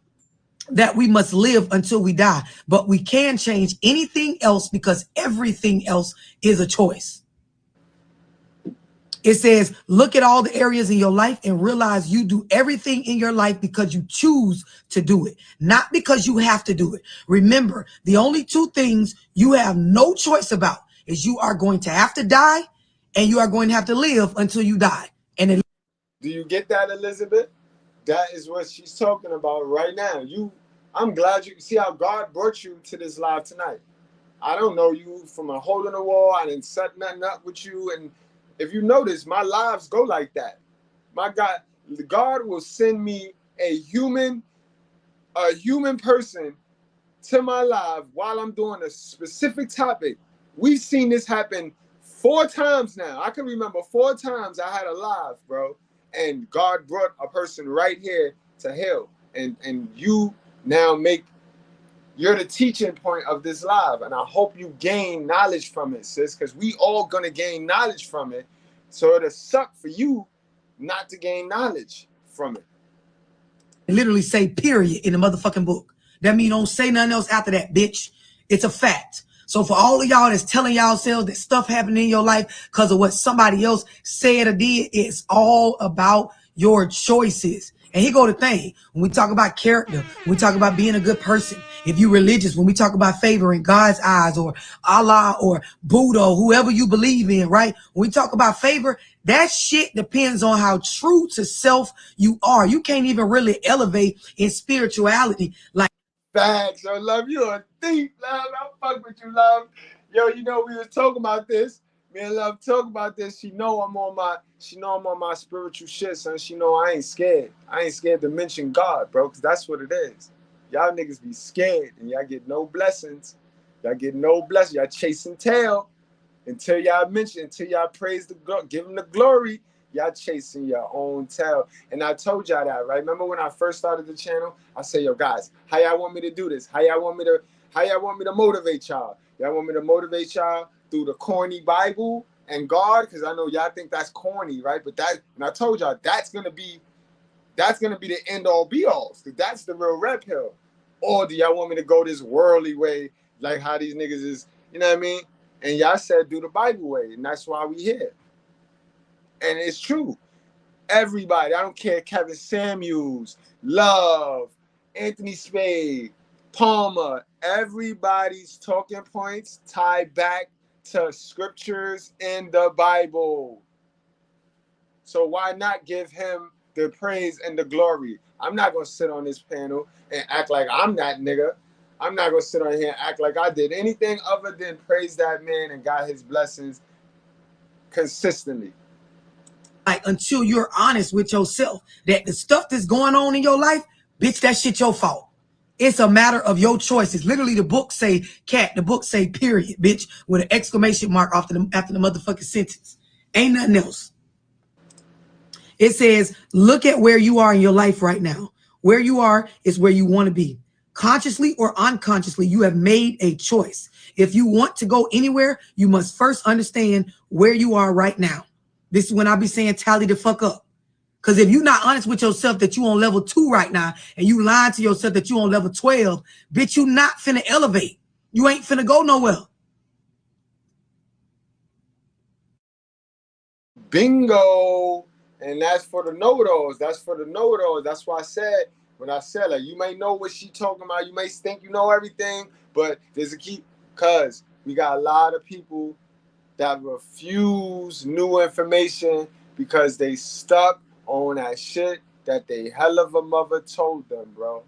that we must live until we die. But we can change anything else because everything else is a choice. It says, look at all the areas in your life and realize you do everything in your life because you choose to do it, not because you have to do it. Remember, the only two things you have no choice about is you are going to have to die and you are going to have to live until you die. And do you get that, Elizabeth? That is what she's talking about right now. I'm glad you see how God brought you to this live tonight. I don't know you from a hole in the wall. I didn't set nothing up with you. And if you notice, my lives go like that. My God will send me a human person to my live while I'm doing a specific topic. We've seen this happen 4 times now. I can remember 4 times I had a live, bro. And God brought a person right here to hell. And you now you're the teaching point of this live. And I hope you gain knowledge from it, sis, because we all gonna gain knowledge from it. So it'll suck for you not to gain knowledge from it. literally say period in the motherfucking book. That means don't say nothing else after that, bitch. It's a fact. So for all of y'all that's telling yourselves that stuff happened in your life because of what somebody else said or did, it's all about your choices. And here go the thing. When we talk about character, when we talk about being a good person, if you're religious, when we talk about favor in God's eyes or Allah or Buddha or whoever you believe in, right? When we talk about favor, that shit depends on how true to self you are. You can't even really elevate in spirituality like Facts. I love you a thief, love. I fuck with you, love. Yo, you know we was talking about this. Me and Love talk about this. She know I'm on my spiritual shit, son. She know I ain't scared. I ain't scared to mention God, bro, because that's what it is. Y'all niggas be scared and y'all get no blessings. Y'all get no blessings. Y'all chasing tail until y'all praise the God, give him the glory. Y'all chasing your own tail. And I told y'all that, right? Remember when I first started the channel? I said, yo, guys, how y'all want me to do this? How y'all want me to motivate y'all? Y'all want me to motivate y'all through the corny Bible and God? Because I know y'all think that's corny, right? But and I told y'all that's gonna be the end all be all. Because that's the real red pill. Or do y'all want me to go this worldly way, like how these niggas is, you know what I mean? And y'all said do the Bible way, and that's why we here. And it's true. Everybody, I don't care, Kevin Samuels, Love, Anthony Spade, Palmer, everybody's talking points tie back to scriptures in the Bible. So why not give him the praise and the glory? I'm not going to sit on this panel and act like I'm that nigga. I'm not going to sit on here and act like I did anything other than praise that man and got his blessings consistently. Like, until you're honest with yourself that the stuff that's going on in your life, bitch, that shit your fault. It's a matter of your choices. Literally, the book say cat, the book say period, bitch, with an exclamation mark after the motherfucking sentence. Ain't nothing else. It says, look at where you are in your life right now. Where you are is where you want to be. Consciously or unconsciously, you have made a choice. If you want to go anywhere, you must first understand where you are right now. This is when I be saying tally the fuck up. Because if you're not honest with yourself that you on level 2 right now, and you lying to yourself that you on level 12, bitch, you not finna elevate. You ain't finna go nowhere. Bingo. And that's for the know-it-alls. That's for the know-it-alls. That's why I said, when I said, like, you may know what she talking about. You may think you know everything, but there's a key. Because we got a lot of people that refuse new information because they stuck on that shit that they hell of a mother told them, bro.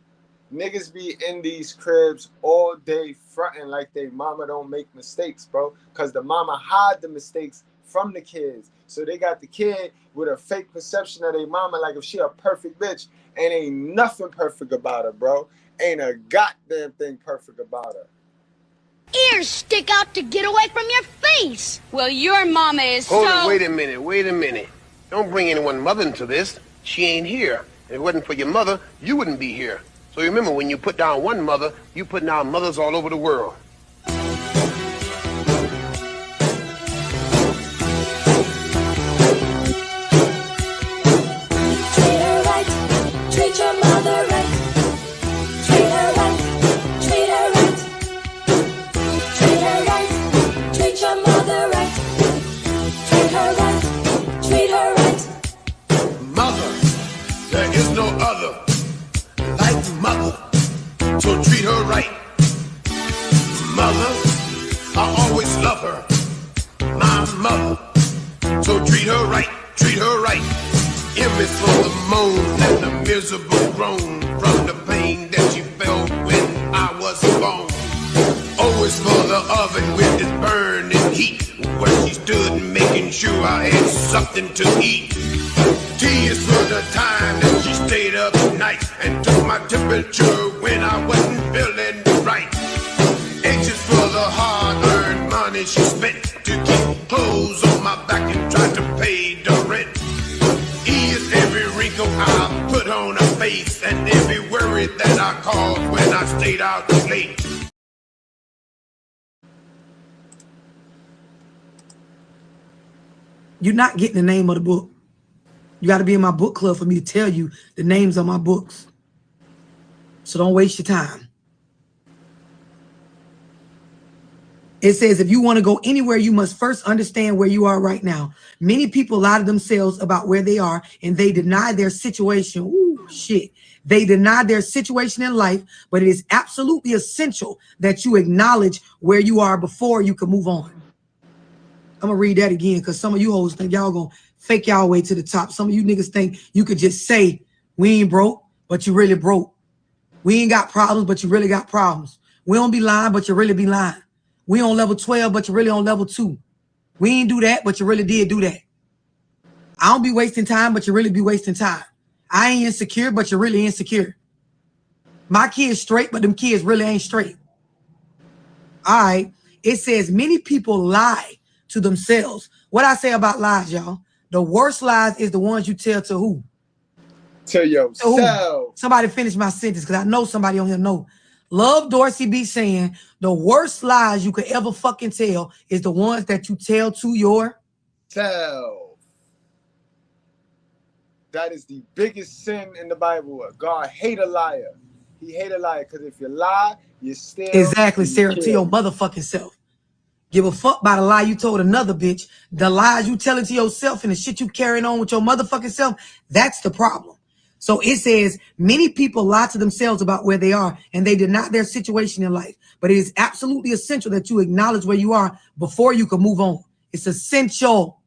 Niggas be in these cribs all day fronting like they mama don't make mistakes, bro. Because the mama hide the mistakes from the kids. So they got the kid with a fake perception of their mama like if she a perfect bitch. And ain't nothing perfect about her, bro. Ain't a goddamn thing perfect about her. Ears stick out to get away from your face. Well, your mama is Hold it, wait a minute. Don't bring anyone mother into this. She ain't here. If it wasn't for your mother, you wouldn't be here. So remember, when you put down one mother, you put down mothers all over the world. Treat her right. Treat your mother right. Treat her right. Treat her right. Treat her right. Treat your mother right. Treat her right. Treat her right. Mother, there is no other like mother, so treat her right. Mother, I always love her, my mother, so treat her right, treat her right. M is for the moan and the miserable groan from the pain that she felt when I was born. O is for the oven with its burning heat, where she stood making sure I had something to eat. T is for the time that she stayed up night and took my temperature when I wasn't feeling right. H is for the hard-earned money she spent to keep clothes on my back and try to pay the rent. E is every wrinkle I put on her face and every worry that I caused when I stayed out late. You're not getting the name of the book. You got to be in my book club for me to tell you the names of my books. So don't waste your time. It says, if you want to go anywhere, you must first understand where you are right now. Many people lie to themselves about where they are, and they deny their situation. Ooh, shit. They deny their situation in life, but it is absolutely essential that you acknowledge where you are before you can move on. I'm going to read that again because some of you hoes think y'all going to fake y'all way to the top. Some of you niggas think you could just say, we ain't broke, but you really broke. We ain't got problems, but you really got problems. We don't be lying, but you really be lying. We on level 12, but you really on level 2. We ain't do that, but you really did do that. I don't be wasting time, but you really be wasting time. I ain't insecure, but you're really insecure. My kids straight, but them kids really ain't straight. All right. It says many people lie to themselves. What I say about lies, y'all? The worst lies is the ones you tell to who? To yourself. To who? Somebody finish my sentence because I know somebody on here know. Love Dorsey be saying the worst lies you could ever fucking tell is the ones that you tell to yourself. That is the biggest sin in the Bible. God hate a liar. He hate a liar because if you lie, you steal. Exactly, Sarah, to your motherfucking self. Give a fuck by the lie you told another bitch. The lies you telling to yourself and the shit you carrying on with your motherfucking self, that's the problem. So it says many people lie to themselves about where they are and they deny their situation in life. But it is absolutely essential that you acknowledge where you are before you can move on. It's essential.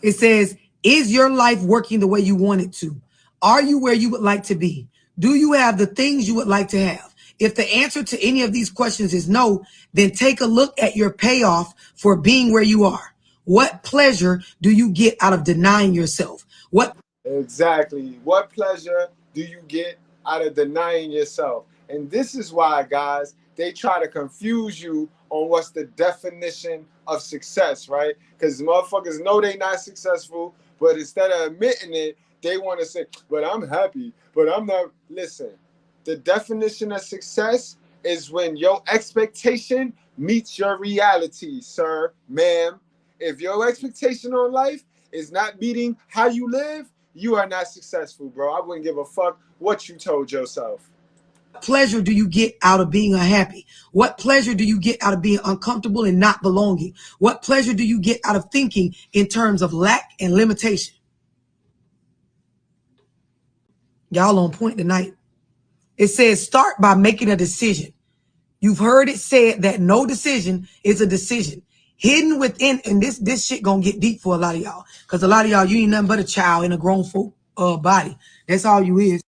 It says, is your life working the way you want it to? Are you where you would like to be? Do you have the things you would like to have? If the answer to any of these questions is no, then take a look at your payoff for being where you are. What pleasure do you get out of denying yourself? Exactly. What pleasure do you get out of denying yourself? And this is why, guys, they try to confuse you on what's the definition of success, right? Because motherfuckers know they not successful, but instead of admitting it, they want to say, but I'm happy, but I'm not. Listen, the definition of success is when your expectation meets your reality, sir, ma'am. If your expectation on life is not meeting how you live, you are not successful, bro. I wouldn't give a fuck what you told yourself. Pleasure do you get out of being unhappy? What pleasure do you get out of being uncomfortable and not belonging? What pleasure do you get out of thinking in terms of lack and limitation? Y'all on point tonight. It says start by making a decision. You've heard it said that no decision is a decision. Hidden within, and this shit gonna get deep for a lot of y'all. Because a lot of y'all, you ain't nothing but a child in a grown folk body. That's all you is.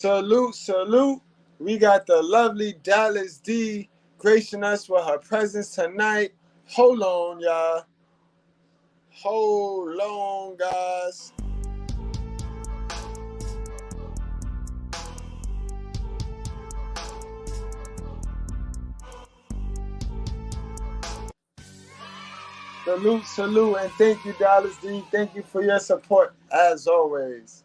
Salute, salute. We got the lovely Dallas D gracing us with her presence tonight. Hold on, y'all. Hold on, guys. Salute, salute, and thank you, Dallas D. Thank you for your support, as always.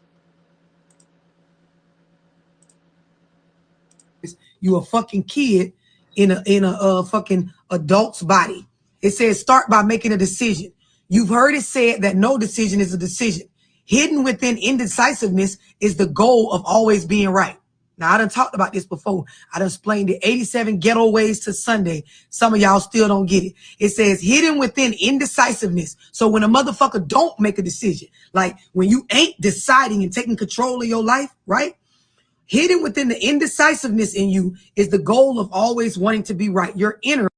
You a fucking kid in a fucking adult's body. It says start by making a decision. You've heard it said that no decision is a decision. Hidden within indecisiveness is the goal of always being right. Now, I done talked about this before. I done explained the 87 ghetto ways to Sunday. Some of y'all still don't get it. It says hidden within indecisiveness. So when a motherfucker don't make a decision, like when you ain't deciding and taking control of your life, right? Hidden within the indecisiveness in you is the goal of always wanting to be right. Your inner.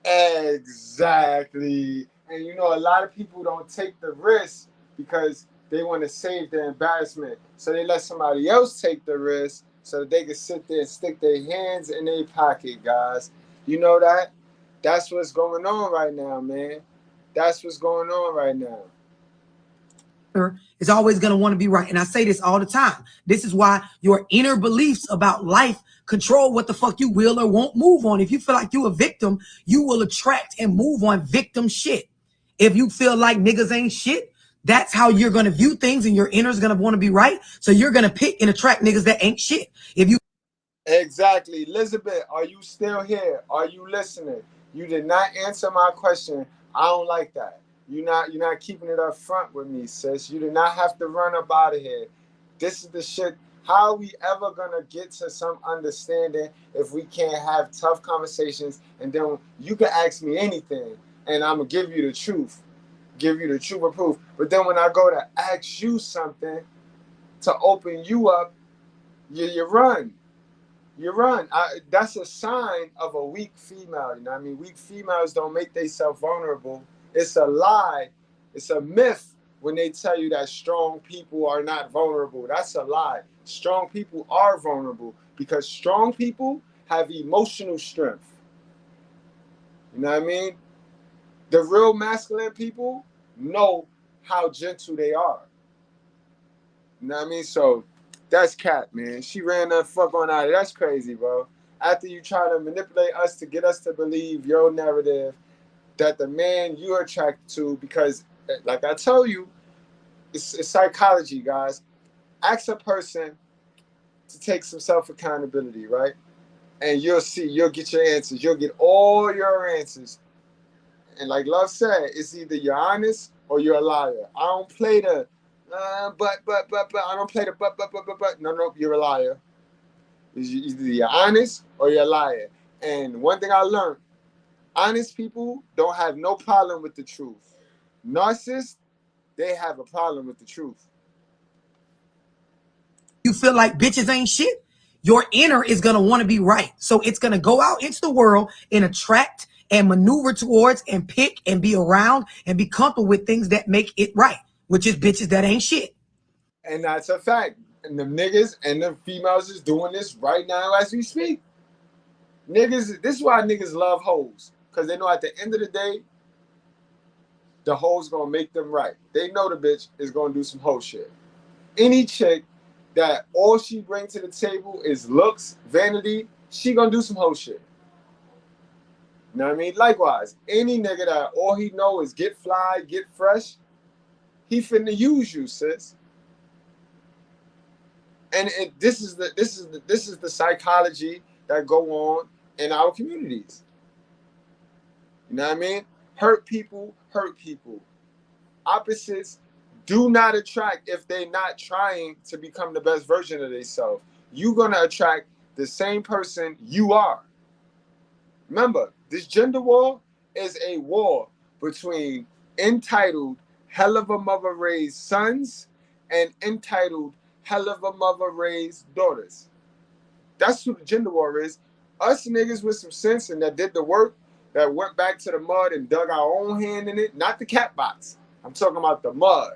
Exactly. And you know, a lot of people don't take the risk because they want to save their embarrassment. So they let somebody else take the risk so that they can sit there and stick their hands in their pocket, guys. You know that? That's what's going on right now, man. That's what's going on right now. Is always going to want to be right. And I say this all the time. This is why your inner beliefs about life control what the fuck you will or won't move on. If you feel like you a victim, you will attract and move on victim shit. If you feel like niggas ain't shit, that's how you're going to view things and your inner is going to want to be right. So you're going to pick and attract niggas that ain't shit. If you Exactly. Elizabeth, are you still here? Are you listening? You did not answer my question. I don't like that. You're not keeping it up front with me, sis. You did not have to run up out of here. This is the shit. How are we ever gonna get to some understanding if we can't have tough conversations and then you can ask me anything and I'm gonna give you the truth. Give you the truth of proof. But then when I go to ask you something to open you up, you run. You run. That's a sign of a weak female. You know what I mean? Weak females don't make themselves vulnerable. It's a lie. It's a myth when they tell you that strong people are not vulnerable. That's a lie. Strong people are vulnerable because strong people have emotional strength. You know what I mean? The real masculine people know how gentle they are. You know what I mean? So that's cat, man. She ran the fuck on out of it. That's crazy, bro. After you try to manipulate us to get us to believe your narrative that the man you're attracted to, because like I tell you, it's psychology, guys. Ask a person to take some self-accountability, right? And you'll see, you'll get your answers. You'll get all your answers. And like Love said, it's either you're honest or you're a liar. I don't play the but. I don't play the but. No, you're a liar. Either you're honest or you're a liar. And one thing I learned, honest people don't have no problem with the truth. Narcissists they have a problem with the truth. You feel like bitches ain't shit, your inner is going to want to be right. So it's going to go out into the world and attract and maneuver towards and pick and be around and be comfortable with things that make it right, which is bitches that ain't shit. And that's a fact. And the niggas and the females is doing this right now as we speak. Niggas, this is why niggas love hoes. Because they know at the end of the day, the hoe's gonna make them right. They know the bitch is gonna do some hoe shit. Any chick that all she brings to the table is looks, vanity, she gonna do some hoe shit. You know what I mean? Likewise, any nigga that all he know is get fly, get fresh, he finna use you, sis. And this is the psychology that go on in our communities. You know what I mean? Hurt people hurt people. Opposites do not attract if they're not trying to become the best version of themselves. You're gonna attract the same person you are. Remember, this gender war is a war between entitled hell of a mother raised sons and entitled hell of a mother raised daughters. That's who the gender war is. Us niggas with some sense and that did the work, that went back to the mud and dug our own hand in it, not the cat box. I'm talking about the mud.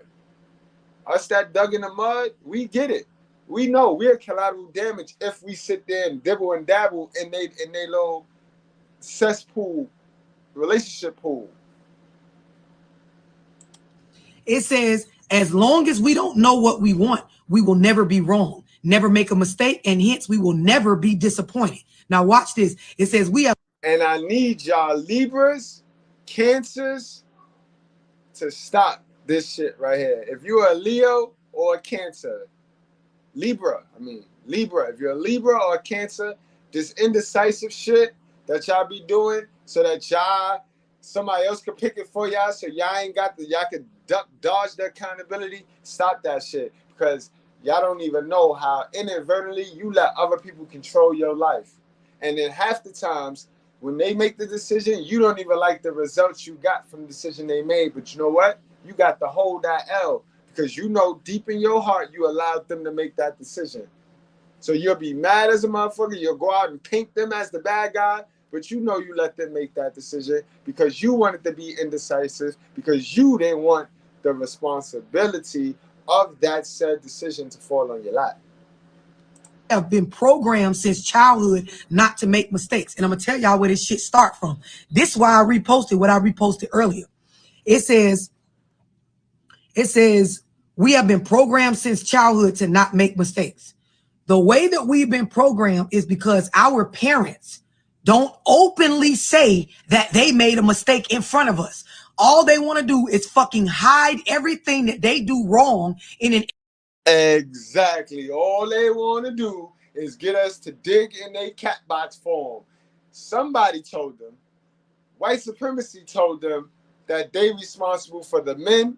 Us that dug in the mud, we get it. We know we're collateral damage if we sit there and dibble and dabble in they little cesspool, relationship pool. It says, as long as we don't know what we want, we will never be wrong, never make a mistake, and hence we will never be disappointed. Now watch this. It says we have. And I need y'all Libras, Cancers to stop this shit right here. If you're a Leo or a Cancer, Libra, if you're a Libra or a Cancer, this indecisive shit that y'all be doing so that somebody else could pick it for y'all, so y'all could dodge the accountability, stop that shit. Because y'all don't even know how inadvertently you let other people control your life. And then half the times, when they make the decision, you don't even like the results you got from the decision they made. But you know what? You got to hold that L because you know deep in your heart you allowed them to make that decision. So you'll be mad as a motherfucker. You'll go out and paint them as the bad guy, but you know you let them make that decision because you wanted to be indecisive, because you didn't want the responsibility of that said decision to fall on your lap. Have been programmed since childhood not to make mistakes. And I'm going to tell y'all where this shit start from. This is why I reposted what I reposted earlier. It says, we have been programmed since childhood to not make mistakes. The way that we've been programmed is because our parents don't openly say that they made a mistake in front of us. All they want to do is fucking hide everything that they do wrong in an. Exactly. All they want to do is get us to dig in a cat box form. Somebody told them, white supremacy told them that they responsible for the men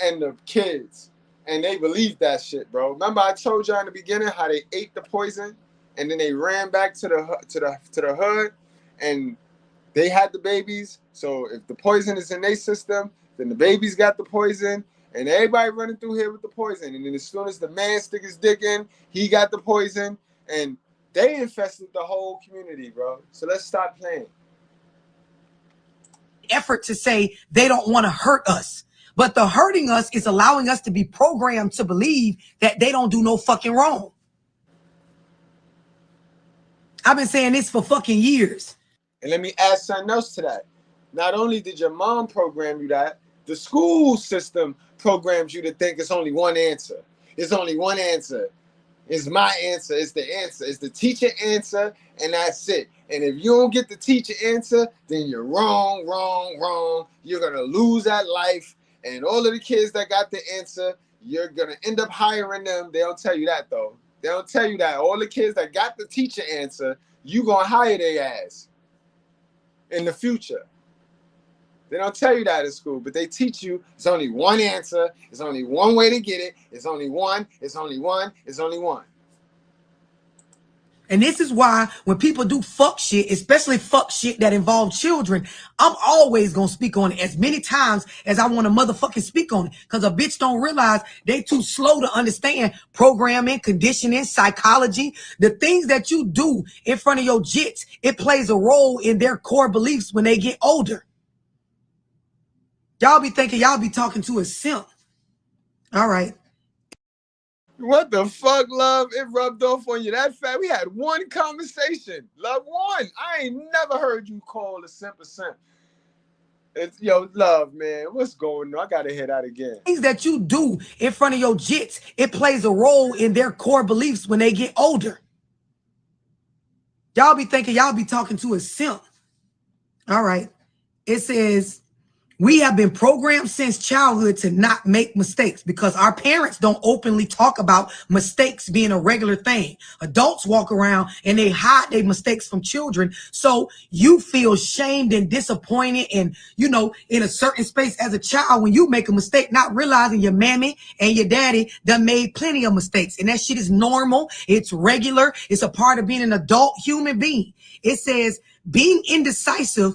and the kids. And they believed that shit, bro. Remember I told y'all in the beginning how they ate the poison and then they ran back to the hood and they had the babies. So if the poison is in their system, then the babies got the poison. And everybody running through here with the poison. And then as soon as the man stick his dick in, he got the poison. And they infested the whole community, bro. So let's stop playing. Effort to say they don't want to hurt us. But the hurting us is allowing us to be programmed to believe that they don't do no fucking wrong. I've been saying this for fucking years. And let me add something else to that. Not only did your mom program you that, the school system programs you to think it's only one answer. It's only one answer. It's my answer. It's the answer. It's the teacher answer, and that's it. And if you don't get the teacher answer, then you're wrong, wrong, wrong. You're going to lose that life. And all of the kids that got the answer, you're going to end up hiring them. They don't tell you that, though. They don't tell you that. All the kids that got the teacher answer, you going to hire their ass in the future. They don't tell you that at school, but they teach you it's only one answer. It's only one way to get it. It's only one. It's only one. It's only one. And this is why when people do fuck shit, especially fuck shit that involve children, I'm always going to speak on it as many times as I want to motherfucking speak on it. Because a bitch don't realize they too slow to understand programming, conditioning, psychology. The things that you do in front of your jits, it plays a role in their core beliefs when they get older. Y'all be thinking y'all be talking to a simp. All right. What the fuck, love? It rubbed off on you that fast. We had one conversation. Love, one. I ain't never heard you call a simp a simp. It's, yo, love, man. What's going on? I gotta hear that again. Things that you do in front of your jits, it plays a role in their core beliefs when they get older. Y'all be thinking y'all be talking to a simp. All right. It says, we have been programmed since childhood to not make mistakes because our parents don't openly talk about mistakes being a regular thing. Adults walk around and they hide their mistakes from children. So you feel shamed and disappointed and, you know, in a certain space as a child when you make a mistake, not realizing your mammy and your daddy done made plenty of mistakes. And that shit is normal. It's regular. It's a part of being an adult human being. It says being indecisive.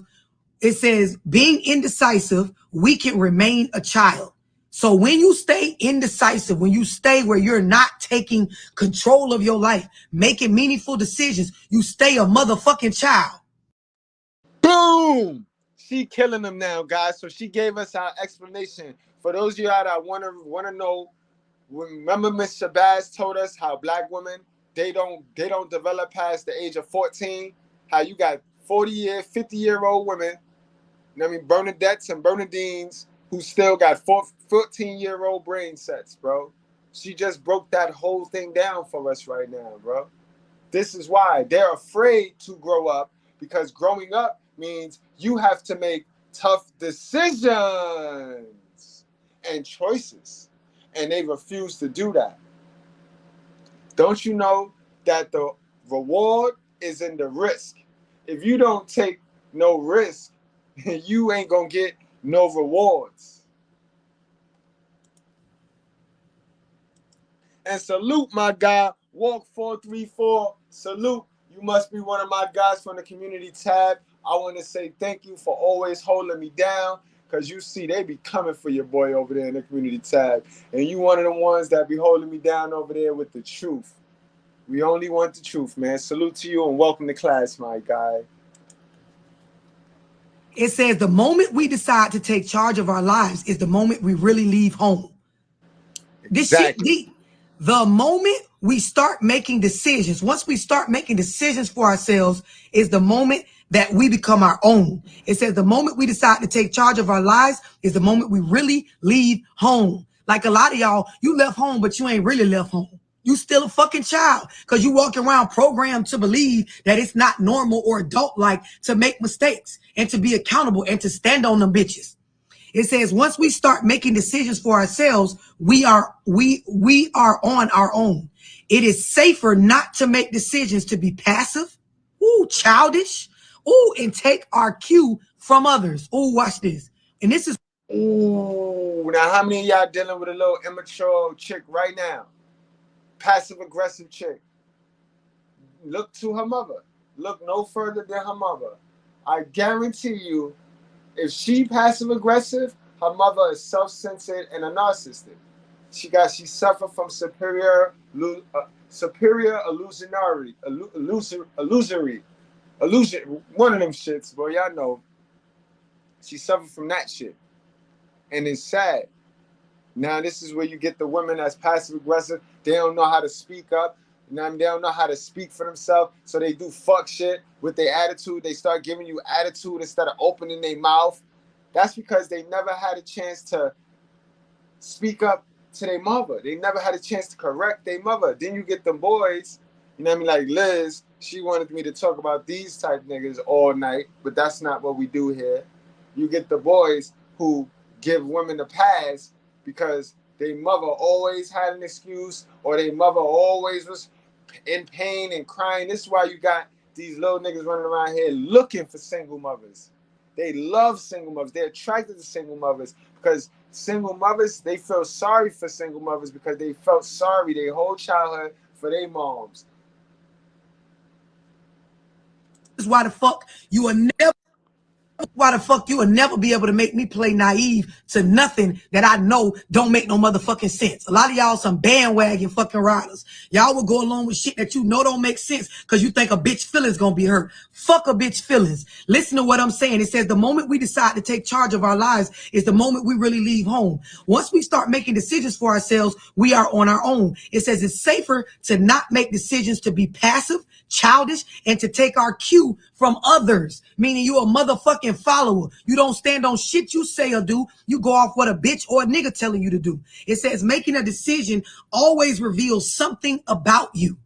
It says, being indecisive, we can remain a child. So when you stay indecisive, when you stay where you're not taking control of your life, making meaningful decisions, you stay a motherfucking child. Boom! She killing them now, guys. So she gave us our explanation. For those of you out that wanna know, remember Miss Shabazz told us how black women they don't develop past the age of 14. How you got 40-year, 50-year-old women. You know what I mean? Bernadettes and Bernadines who still got 14-year-old brain sets, bro. She just broke that whole thing down for us right now, bro. This is why they're afraid to grow up, because growing up means you have to make tough decisions and choices, and they refuse to do that. Don't you know that the reward is in the risk? If you don't take no risk, you ain't gonna get no rewards. And salute my guy, Walk 434. Salute. You must be one of my guys from the community tab. I want to say thank you for always holding me down, because you see they be coming for your boy over there in the community tab. And you one of the ones that be holding me down over there with the truth. We only want the truth, man. Salute to you and welcome to class, my guy. It says the moment we decide to take charge of our lives is the moment we really leave home. This shit deep. The moment we start making decisions, once we start making decisions for ourselves, is the moment that we become our own. It says the moment we decide to take charge of our lives is the moment we really leave home. Like a lot of y'all, you left home, but you ain't really left home. You still a fucking child because you walk around programmed to believe that it's not normal or adult-like to make mistakes and to be accountable and to stand on them bitches. It says once we start making decisions for ourselves, we are on our own. It is safer not to make decisions to be passive, childish, and take our cue from others. Watch this. And this is now how many of y'all dealing with a little immature chick right now? Passive aggressive chick. Look to her mother. Look no further than her mother. I guarantee you, if she passive aggressive, her mother is self-centered and a narcissist. She suffered from superior illusion, one of them shits, boy, y'all know. She suffered from that shit. And it's sad. Now this is where you get the women that's passive aggressive. They don't know how to speak up. They don't know how to speak for themselves. So they do fuck shit with their attitude. They start giving you attitude instead of opening their mouth. That's because they never had a chance to speak up to their mother. They never had a chance to correct their mother. Then you get them boys, you know what I mean? Like Liz, she wanted me to talk about these type niggas all night, but that's not what we do here. You get the boys who give women a pass because their mother always had an excuse, or their mother always was in pain and crying. This is why you got these little niggas running around here looking for single mothers. They love single mothers. They're attracted to single mothers because single mothers, they feel sorry for single mothers because they felt sorry their whole childhood for their moms. is why the fuck you will never be able to make me play naive to nothing that I know don't make no motherfucking sense. A lot of y'all some bandwagon fucking riders. Y'all will go along with shit that you know don't make sense because you think a bitch feelings gonna be hurt. Fuck a bitch feelings. Listen to what I'm saying. It says the moment we decide to take charge of our lives is the moment we really leave home. Once we start making decisions for ourselves, we are on our own. It says it's safer to not make decisions, to be passive, childish, and to take our cue from others, meaning you a motherfucking follower. You don't stand on shit you say or do. You go off what a bitch or a nigga telling you to do. It says making a decision always reveals something about you.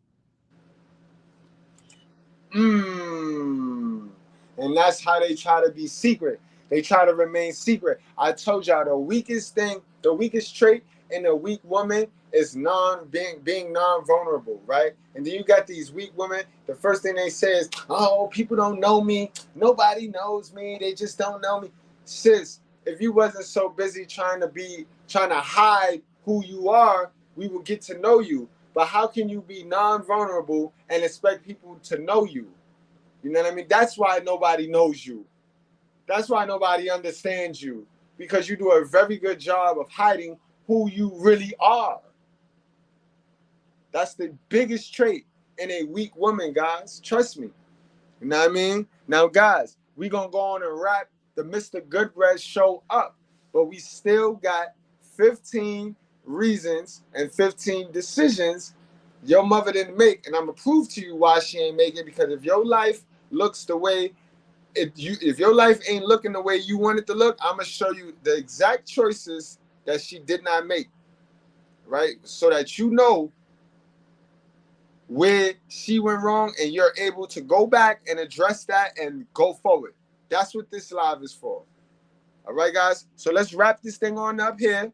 And that's how they try to be secret. They try to remain secret. I told y'all the weakest trait in a weak woman is being non-vulnerable, right? And then you got these weak women, the first thing they say is, oh, people don't know me. Nobody knows me. They just don't know me. Sis, if you wasn't so busy trying to hide who you are, we will get to know you. But how can you be non-vulnerable and expect people to know you? You know what I mean? That's why nobody knows you. That's why nobody understands you, because you do a very good job of hiding who you really are. That's the biggest trait in a weak woman, guys. Trust me. You know what I mean? Now, guys, we're going to go on and wrap the Mr. Goodbread show up, but we still got 15 reasons and 15 decisions your mother didn't make, and I'm going to prove to you why she ain't make it, because if your life looks the way, if your life ain't looking the way you want it to look, I'm going to show you the exact choices that she did not make, right? So that you know where she went wrong and you're able to go back and address that and go forward. That's what this live is for. All right, guys? So let's wrap this thing on up here.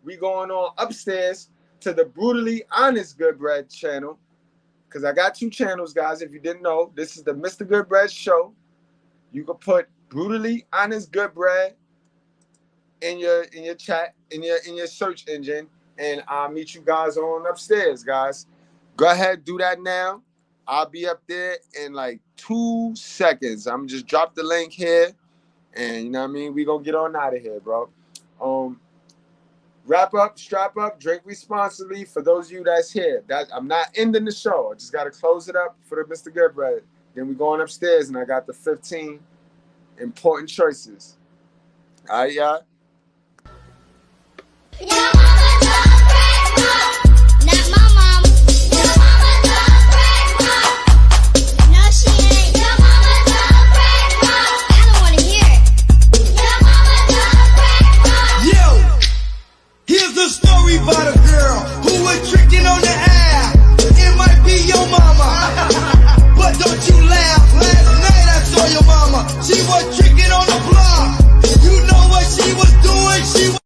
We going on upstairs to the Brutally Honest Goodbread channel, because I got 2 channels, guys. If you didn't know, this is the Mr. Goodbread show. You can put Brutally Honest Goodbread in your chat, in your search engine, and I'll meet you guys on upstairs, guys. Go ahead, do that now. I'll be up there in like 2 seconds. I'm just drop the link here, and you know what I mean? We gonna get on out of here, bro. Wrap up, strap up, drink responsibly. For those of you that's here, I'm not ending the show. I just gotta close it up for the Mr. Goodbread. Then we going upstairs, and I got the 15 important choices. All right, y'all. Story about a girl who was tricking on the air. It might be your mama, but don't you laugh. Last night I saw your mama. She was tricking on the block. You know what she was doing?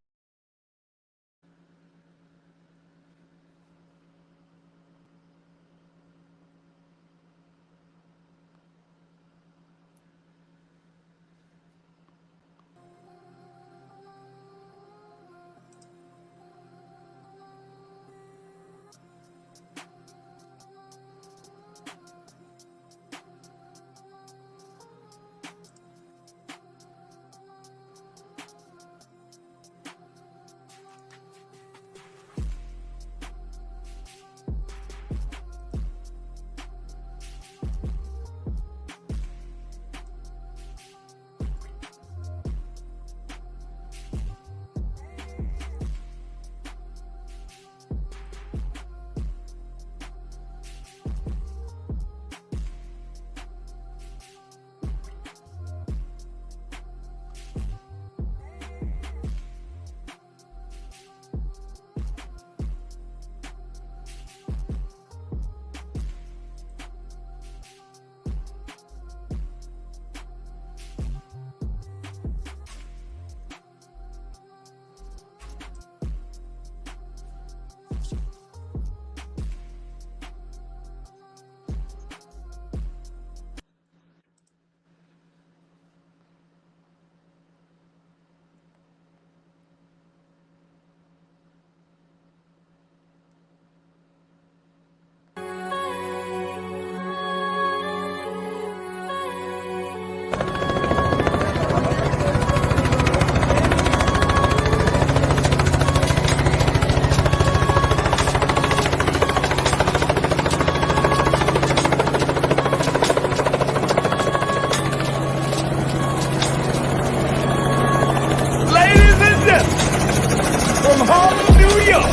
from Harlem, New York.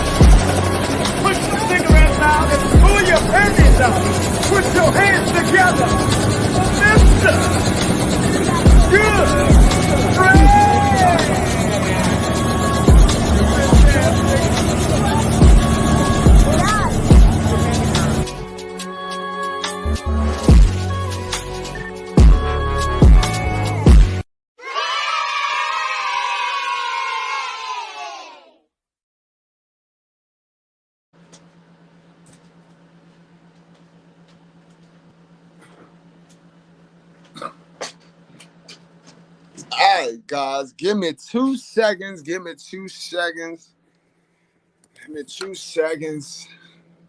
Put your cigarettes out and pull your panties out. Put your hands together. Mister. Good. Great. All right, guys, give me 2 seconds. Give me 2 seconds. Give me 2 seconds.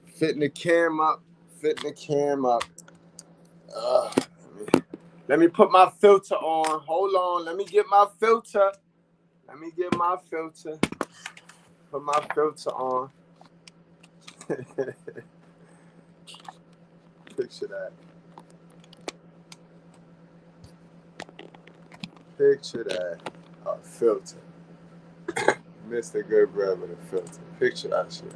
Fitting the cam up. Fitting the cam up. Let me put my filter on. Hold on. Let me get my filter. Let me get my filter. Put my filter on. Picture that. Picture that. A filter. Mr. Good Bread with a filter. Picture that shit.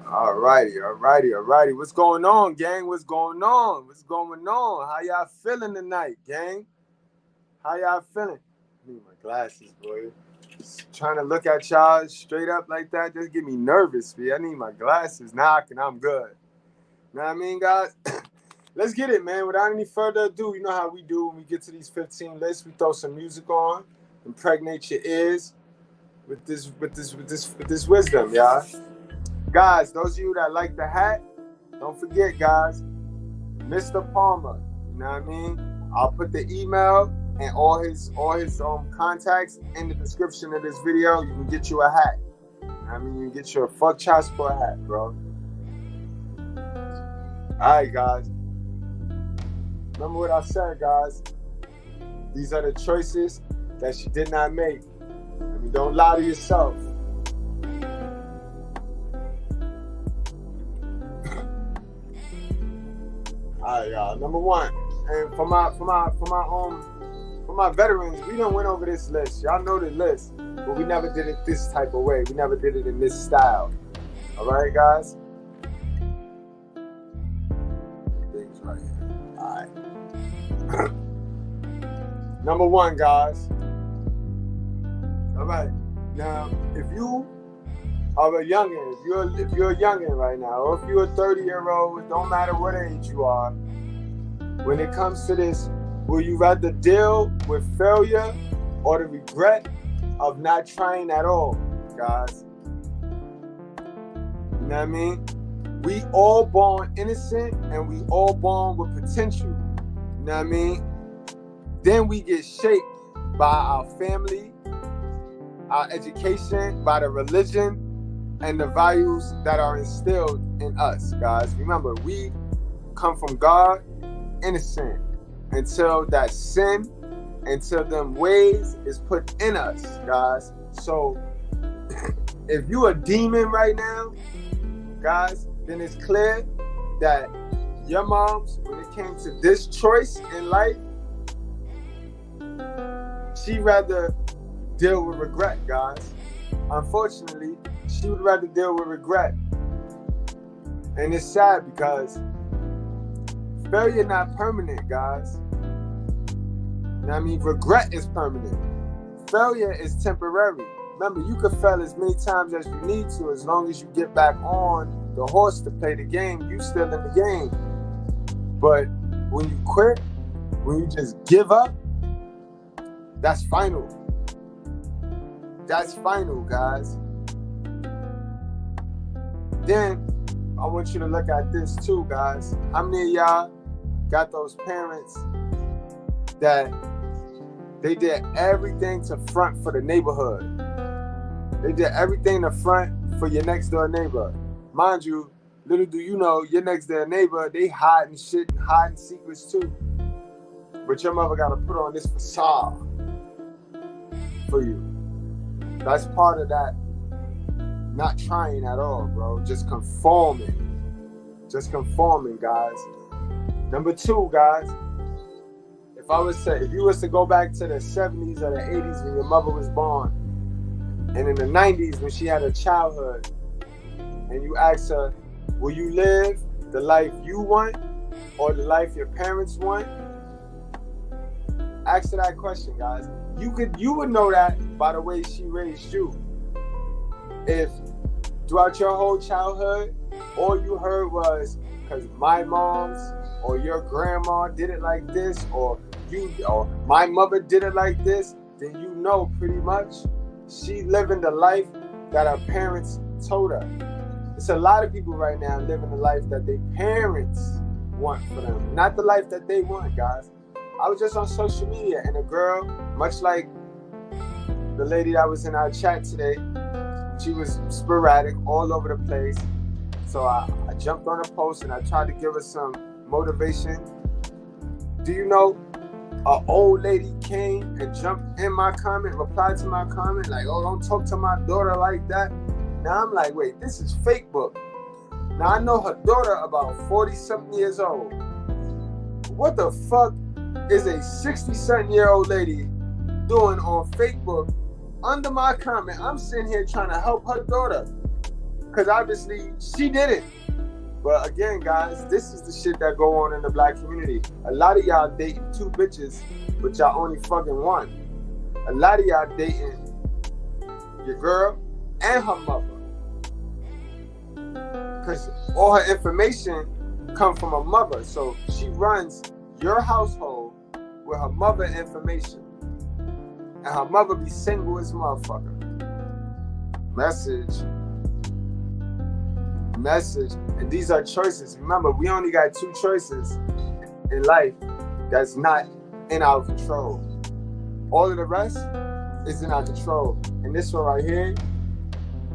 Alrighty. What's going on, gang? What's going on? What's going on? How y'all feeling tonight, gang? How y'all feeling? I need my glasses, boy. Just trying to look at y'all straight up like that just get me nervous, man. I need my glasses knocking. I'm good. You know what I mean, guys? Let's get it, man. Without any further ado, you know how we do when we get to these 15 lists. We throw some music on, impregnate your ears with this wisdom, y'all. Guys, those of you that like the hat, don't forget, guys, Mr. Palmer. You know what I mean? I'll put the email and all his contacts in the description of this video. You can get you a hat. You know what I mean? You can get you a fuck child support hat, bro. Alright, guys. Remember what I said, guys. These are the choices that she did not make. I mean, don't lie to yourself. Alright, y'all. Number one, and for my veterans, we done went over this list. Y'all know the list, but we never did it this type of way. We never did it in this style. All right, guys. Things right here. All right. Number one, guys. All right. Now, if you are a youngin', if you're a youngin' right now, or if you're a 30-year-old, it don't matter what age you are. When it comes to this, will you rather deal with failure or the regret of not trying at all, guys? You know what I mean? We all born innocent and we all born with potential. You know what I mean? Then we get shaped by our family, our education, by the religion, and the values that are instilled in us, guys. Remember, we come from God innocent until that sin, until them ways is put in us, guys. So if you a demon right now, guys, then it's clear that your moms, when it came to this choice in life, she'd rather deal with regret, guys. Unfortunately, she would rather deal with regret. And it's sad because failure not permanent, guys. You know what I mean? Regret is permanent. Failure is temporary. Remember, you can fail as many times as you need to, as long as you get back on the horse to play the game, you still in the game. But when you quit, when you just give up, that's final. That's final, guys. Then I want you to look at this too, guys. How many of y'all got those parents that they did everything to front for the neighborhood? They did everything to front for your next door neighbor. Mind you, little do you know, your next door neighbor, they hiding shit and hiding secrets too. But your mother gotta put on this facade for you. That's part of that not trying at all, bro. Just conforming. Just conforming, guys. Number 2, guys. If you was to go back to the 70s or the 80s when your mother was born, and in the 90s when she had her childhood, and you ask her, will you live the life you want or the life your parents want? Ask her that question, guys. You would know that by the way she raised you. If throughout your whole childhood, all you heard was, because my mom's or your grandma did it like this, or my mother did it like this, then you know pretty much she living the life that her parents told her. It's a lot of people right now living the life that their parents want for them, not the life that they want, guys. I was just on social media, and a girl, much like the lady that was in our chat today, she was sporadic, all over the place. So I jumped on a post and I tried to give her some motivation. Do you know, an old lady came and jumped in my comment, replied to my comment, like, oh, don't talk to my daughter like that. Now I'm like, wait, this is fake book. Now I know her daughter about 40-something years old. What the fuck is a 60-something-year-old lady doing on Facebook under my comment? I'm sitting here trying to help her daughter, because obviously she did it. But again, guys, this is the shit that go on in the black community. A lot of y'all dating 2 bitches, but y'all only fucking one. A lot of y'all dating your girl and her mother, because all her information come from her mother. So she runs your household with her mother information, and her mother be single as motherfucker. Message. And these are choices. Remember, we only got 2 choices in life that's not in our control. All of the rest is in our control. And this one right here,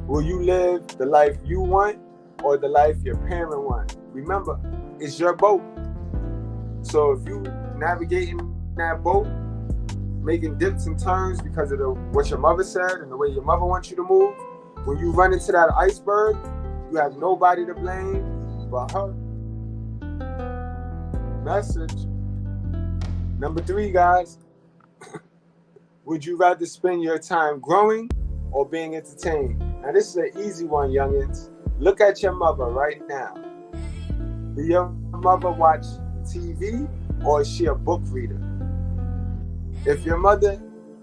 will you live the life you want or the life your parent want? Remember, it's your boat. So if you navigating that boat, making dips and turns because of what your mother said and the way your mother wants you to move, when you run into that iceberg, you have nobody to blame but her. Message. Number 3, guys. Would you rather spend your time growing or being entertained? Now, this is an easy one, youngins. Look at your mother right now. Do your mother watch TV or is she a book reader? If your mother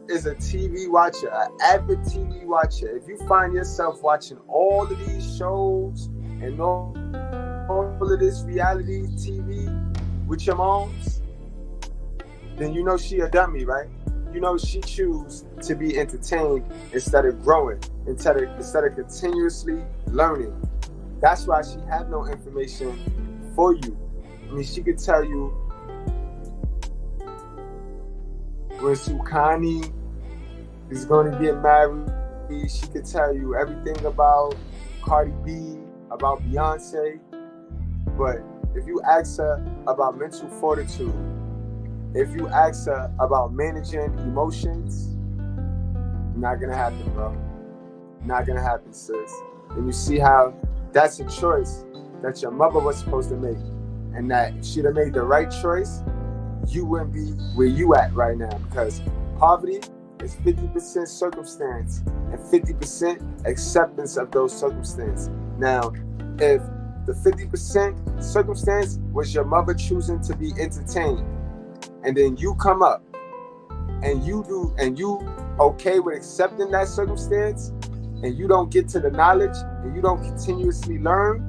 is a TV watcher, an avid TV watcher, if you find yourself watching all of these shows and all of this reality TV with your moms, then you know she a dummy, right? You know she choose to be entertained instead of growing, instead of continuously learning. That's why she had no information for you. I mean, she could tell you when Sukani is going to get married. She could tell you everything about Cardi B, about Beyonce. But if you ask her about mental fortitude, if you ask her about managing emotions, not going to happen, bro. Not going to happen, sis. And you see how that's a choice that your mother was supposed to make. And that if she'd have made the right choice, you wouldn't be where you at right now, because poverty is 50% circumstance and 50% acceptance of those circumstances. Now, if the 50% circumstance was your mother choosing to be entertained, and then you come up and you okay with accepting that circumstance, and you don't get to the knowledge and you don't continuously learn,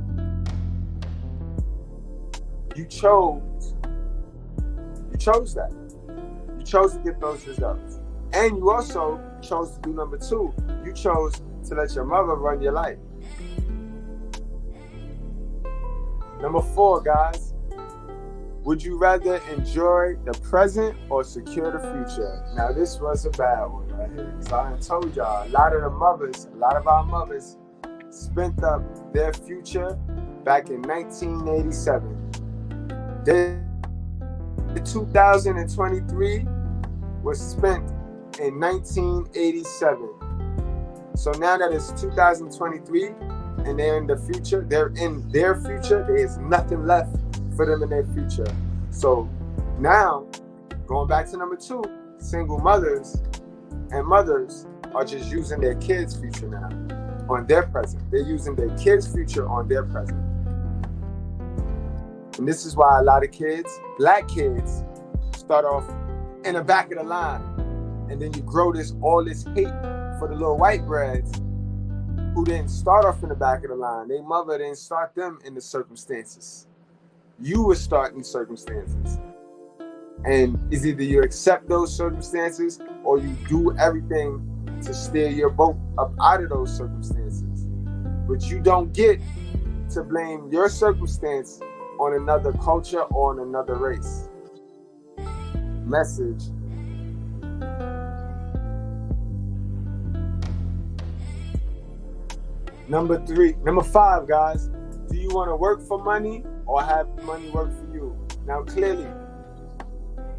you chose that. You chose to get those results. And you also chose to do number 2. You chose to let your mother run your life. Number 4, guys. Would you rather enjoy the present or secure the future? Now, this was a bad one right here. So I told y'all, a lot of our mothers spent up their future back in 1987. The 2023 was spent in 1987. So now that it's 2023 and they're in their future, there is nothing left for them in their future. So now, going back to number 2, single mothers and mothers are just using their kids' future now on their present. They're using their kids' future on their present. And this is why a lot of kids, black kids, start off in the back of the line. And then you grow all this hate for the little white breads who didn't start off in the back of the line. Their mother didn't start them in the circumstances. You were starting circumstances. And it's either you accept those circumstances or you do everything to steer your boat up out of those circumstances. But you don't get to blame your circumstance on another culture or on another race. Message. Number 5, guys. Do you want to work for money or have money work for you? Now, clearly,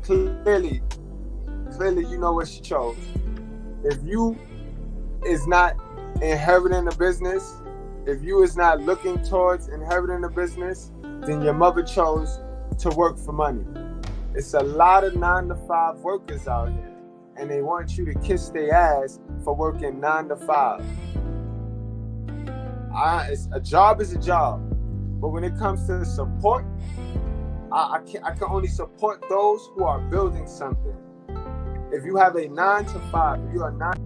you know what she chose. If you is not inheriting a business, if you is not looking towards inheriting a business, then your mother chose to work for money. It's a lot of 9-to-5 workers out here, and they want you to kiss their ass for working 9 to 5. A job is a job, but when it comes to support, I can only support those who are building something. If you have a 9 to 5, if you are not.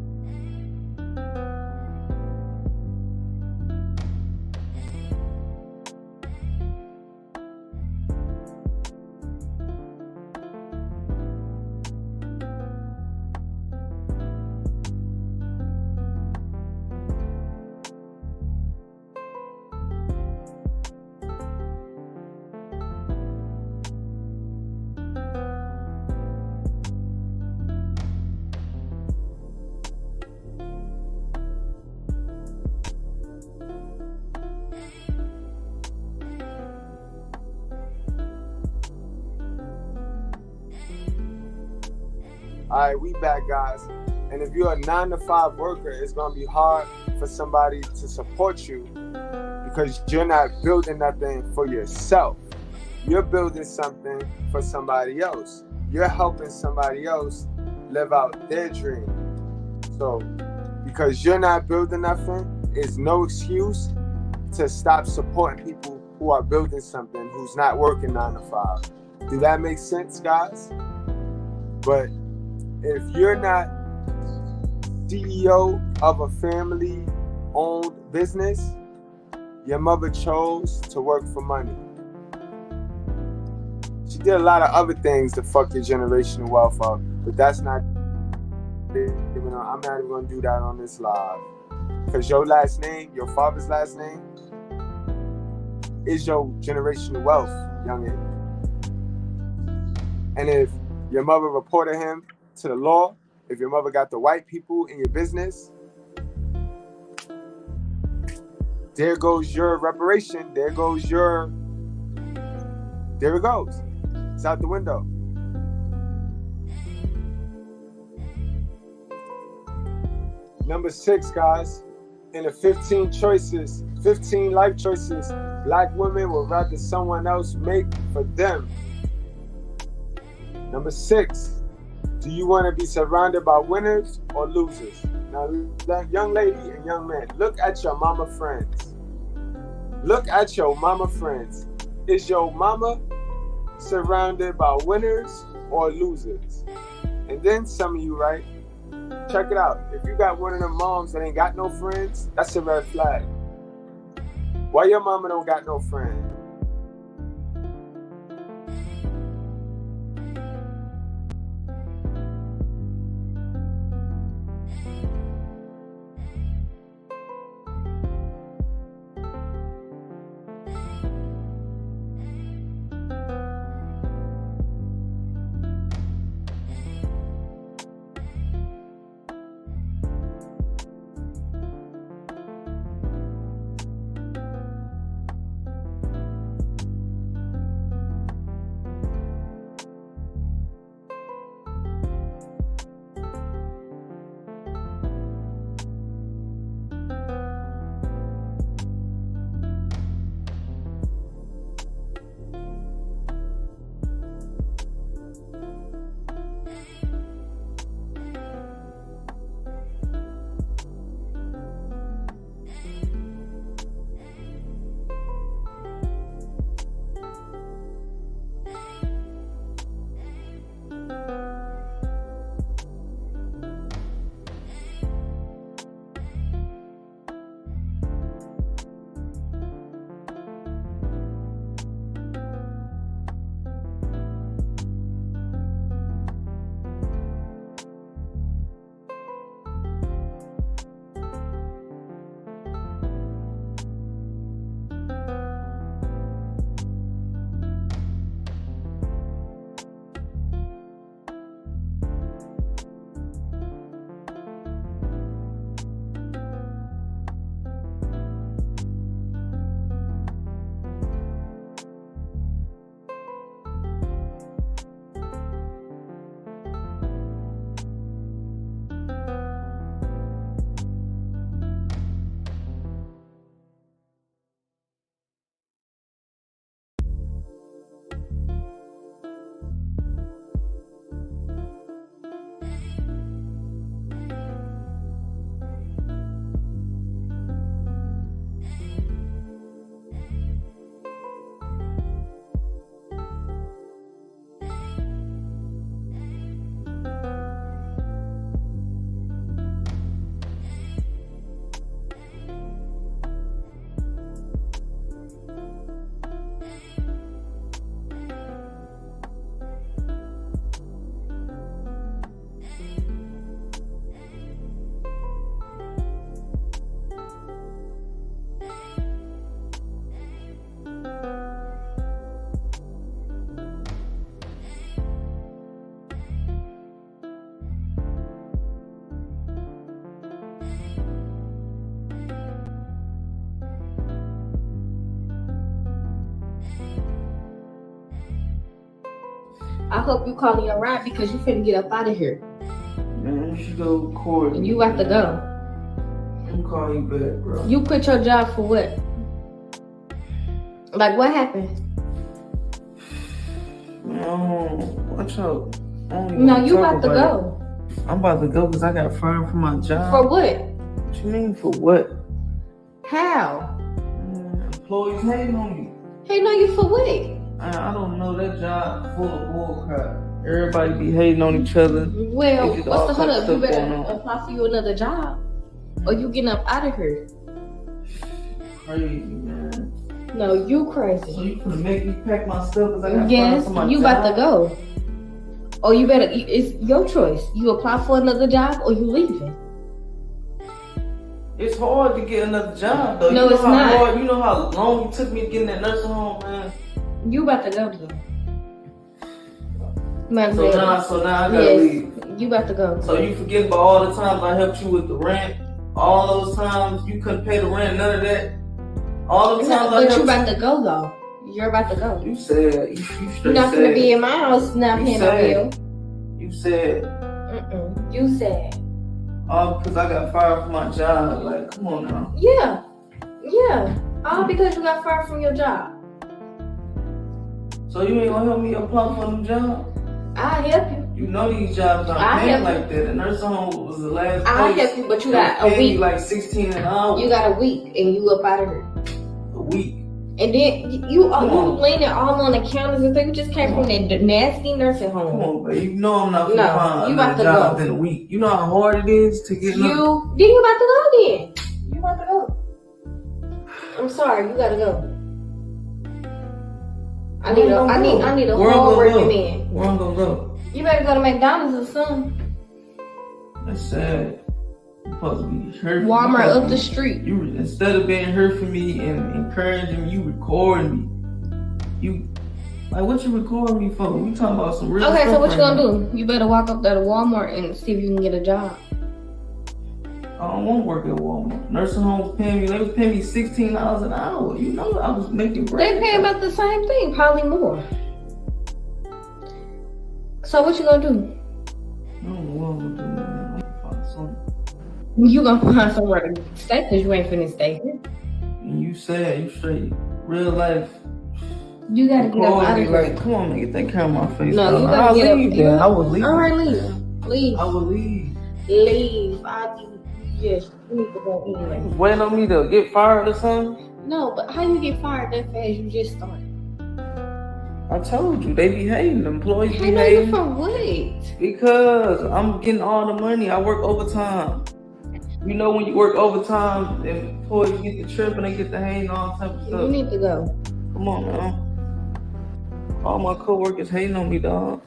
All right, we back, guys. And if you're a 9-to-5 worker, it's going to be hard for somebody to support you because you're not building nothing for yourself. You're building something for somebody else. You're helping somebody else live out their dream. So, because you're not building nothing, is no excuse to stop supporting people who are building something who's not working 9 to 5. Do that make sense, guys? But if you're not CEO of a family-owned business, your mother chose to work for money. She did a lot of other things to fuck your generational wealth up, but that's not. I'm not even gonna do that on this live, because your last name, your father's last name, is your generational wealth, youngin. And if your mother reported him to the law, if your mother got the white people in your business, there goes your reparation. There it goes. It's out the window. Number 6, guys. In the 15 life choices black women would rather someone else make for them. Number 6. Do you want to be surrounded by winners or losers? Now, young lady and young man, look at your mama friends. Look at your mama friends. Is your mama surrounded by winners or losers? And then some of you, right? Check it out. If you got one of them moms that ain't got no friends, that's a red flag. Why your mama don't got no friends? I hope you calling your ride because you finna get up out of here. Man, you should go record. And you have to go. I'm calling you back, bro. You quit your job for what? Like, what happened? Man, watch out. No, you about to go. I'm about to go because I got fired from my job. For what? What you mean, for what? How? Employees hating on me. Hating on you for what? I don't know, that job full of bull crap. Everybody be hating on each other. Well, what's the hold up? You better apply for you another job. Or you getting up out of here. Crazy, man. No, you crazy. So you gonna make me pack my stuff because I got yes, from my you job? about to go. Or you better, it's your choice. You apply for another job or you leaving. It's hard to get another job though. No, it's not. You know how long it took me to get in that nursing home, man? You about to go though. So now I gotta leave. You about to go. So you forget about all the times I helped you with the rent? All those times you couldn't pay the rent, none of that? All the times But you about to go though. You're about to go. You said, you straight You're not gonna be in my house not paying no bill. You said. You said. All because I got fired from my job. Like, come on now. Yeah. All because you got fired from your job. So you ain't gonna help me apply for them job? I'll help you. You know these jobs aren't paying like that. The nursing home was the last place. I'll help you, but you got a week. Like $16 an hour. You got a week and you up out of here. A week. And then you leaning all on the counters and stuff. You just came from that nasty nursing home. Come on, babe. You know I'm not gonna find another job in a week. You know how hard it is to get Then you about to go then. You about to go. I'm sorry, you gotta go. I need a hard working man. Where I'm gonna go? You better go to McDonald's or something. That's sad. You're supposed to be hurt. Walmart up the street. You instead of being hurt for me and encouraging me, you recording me. You like what you recording me for? We talking about some real stuff. Okay, so what you gonna do? You better walk up there to Walmart and see if you can get a job. I don't want to work at Walmart. Nursing homes paying me. They was paying me $16 an hour. You know I was making great. They pay about the same thing, probably more. So what you gonna do? I don't know what I'm gonna do, man. I'm gonna find something. You gonna find somewhere to stay because you ain't finna stay here. And you said you straight real life. You gotta get up out of here. Like, come on, man, get that camera on my face. No, you gotta get up. Then. I will leave. All right, leave. I will leave. Leave. Yes, you need to go anyway. Waiting on me to get fired or something? No, but how you get fired that fast? You just started. I told you, they be hating. The employees be hating. hating. For what? Because I'm getting all the money. I work overtime. You know when you work overtime, the employees get the trip and they get the hang all type of stuff. You need to go. Come on, man. All my coworkers hating on me, dog.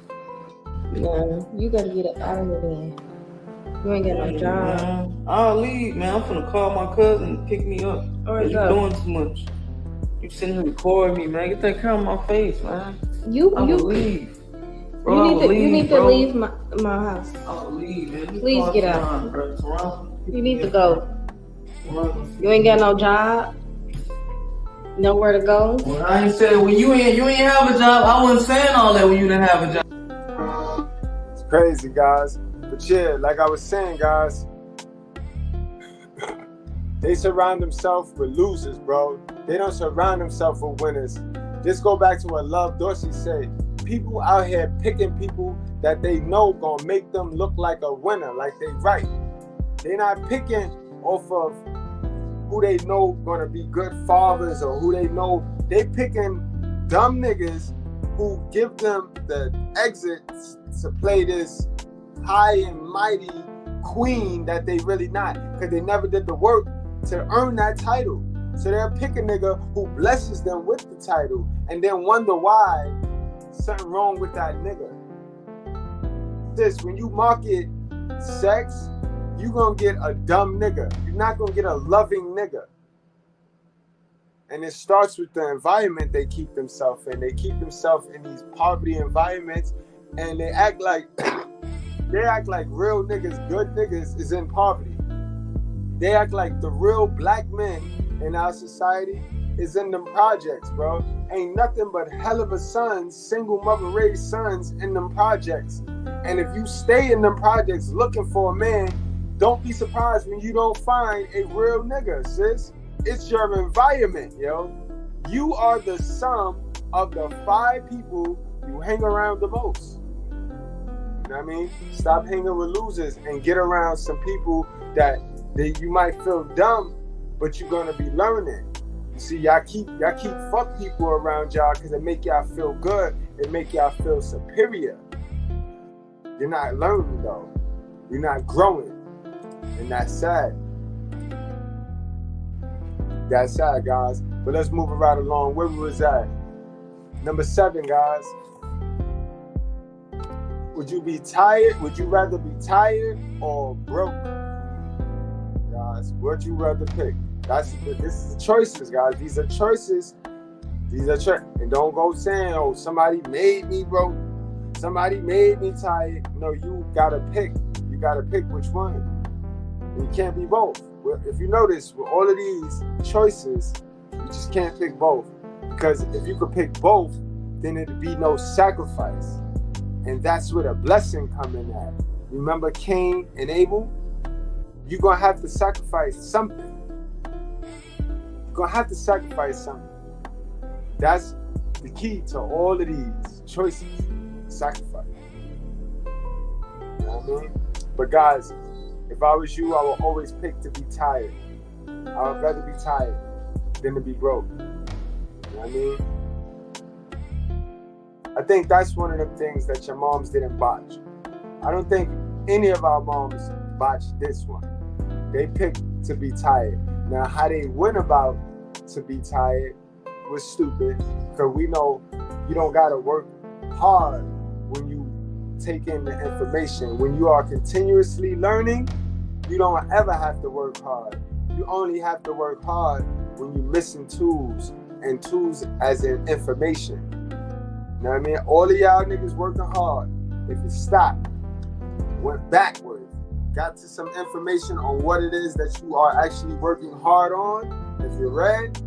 No, you gotta get up out of here then. You ain't got no job. Man, I'll leave, man. I'm finna call my cousin to pick me up. All right, you're doing too much. You sitting here recording me, man. Get that camera on my face, man. I will leave. Bro, you need to leave my house. I will leave, man. Please get out. You need to go. You ain't got no job. Nowhere to go. Well, I ain't said when you ain't have a job. I wasn't saying all that when you didn't have a job. It's crazy, guys. But yeah, like I was saying, guys, they surround themselves with losers, bro. They don't surround themselves with winners. Just go back to what Love Dorsey said. People out here picking people that they know gonna make them look like a winner, like they right. They're not picking off of who they know gonna be good fathers or who they know. They picking dumb niggas who give them the exit to play this high and mighty queen that they really not, because they never did the work to earn that title. So they'll pick a nigga who blesses them with the title and then wonder why something wrong with that nigga. Sis, when you market sex, you gonna get a dumb nigga. You're not gonna get a loving nigga. And it starts with the environment they keep themselves in. They keep themselves in these poverty environments and they act like real niggas, good niggas is in poverty. They act like the real black men in our society is in them projects, bro. Ain't nothing but hell of a sons, single mother raised sons in them projects. And if you stay in them projects looking for a man, don't be surprised when you don't find a real nigga, sis. It's your environment, yo. You are the sum of the 5 people you hang around the most. You know what I mean? Stop hanging with losers and get around some people that you might feel dumb, but you're gonna be learning. You see, y'all keep fuck people around y'all because it make y'all feel good. It make y'all feel superior. You're not learning though. You're not growing, and that's sad. That's sad, guys. But let's move it right along. Where we was at? Number 7, guys. Would you be tired? Would you rather be tired or broke? Guys, what'd you rather pick? This is the choices, guys. These are choices. And don't go saying, oh, somebody made me broke. Somebody made me tired. No, you gotta pick. You gotta pick which one. And you can't be both. If you notice, with all of these choices, you just can't pick both. Because if you could pick both, then it'd be no sacrifice. And that's where the blessing come in at. Remember Cain and Abel? You're going to have to sacrifice something. You're going to have to sacrifice something. That's the key to all of these choices. Sacrifice. You know what I mean? But guys, if I was you, I would always pick to be tired. I would rather be tired than to be broke. You know what I mean? I think that's one of the things that your moms didn't botch. I don't think any of our moms botched this one. They picked to be tired. Now, how they went about to be tired was stupid, because we know you don't got to work hard when you take in the information. When you are continuously learning, you don't ever have to work hard. You only have to work hard when you're missing tools, and tools as in information. You know what I mean? All of y'all niggas working hard. If you stopped, went backwards, got to some information on what it is that you are actually working hard on, if you're read,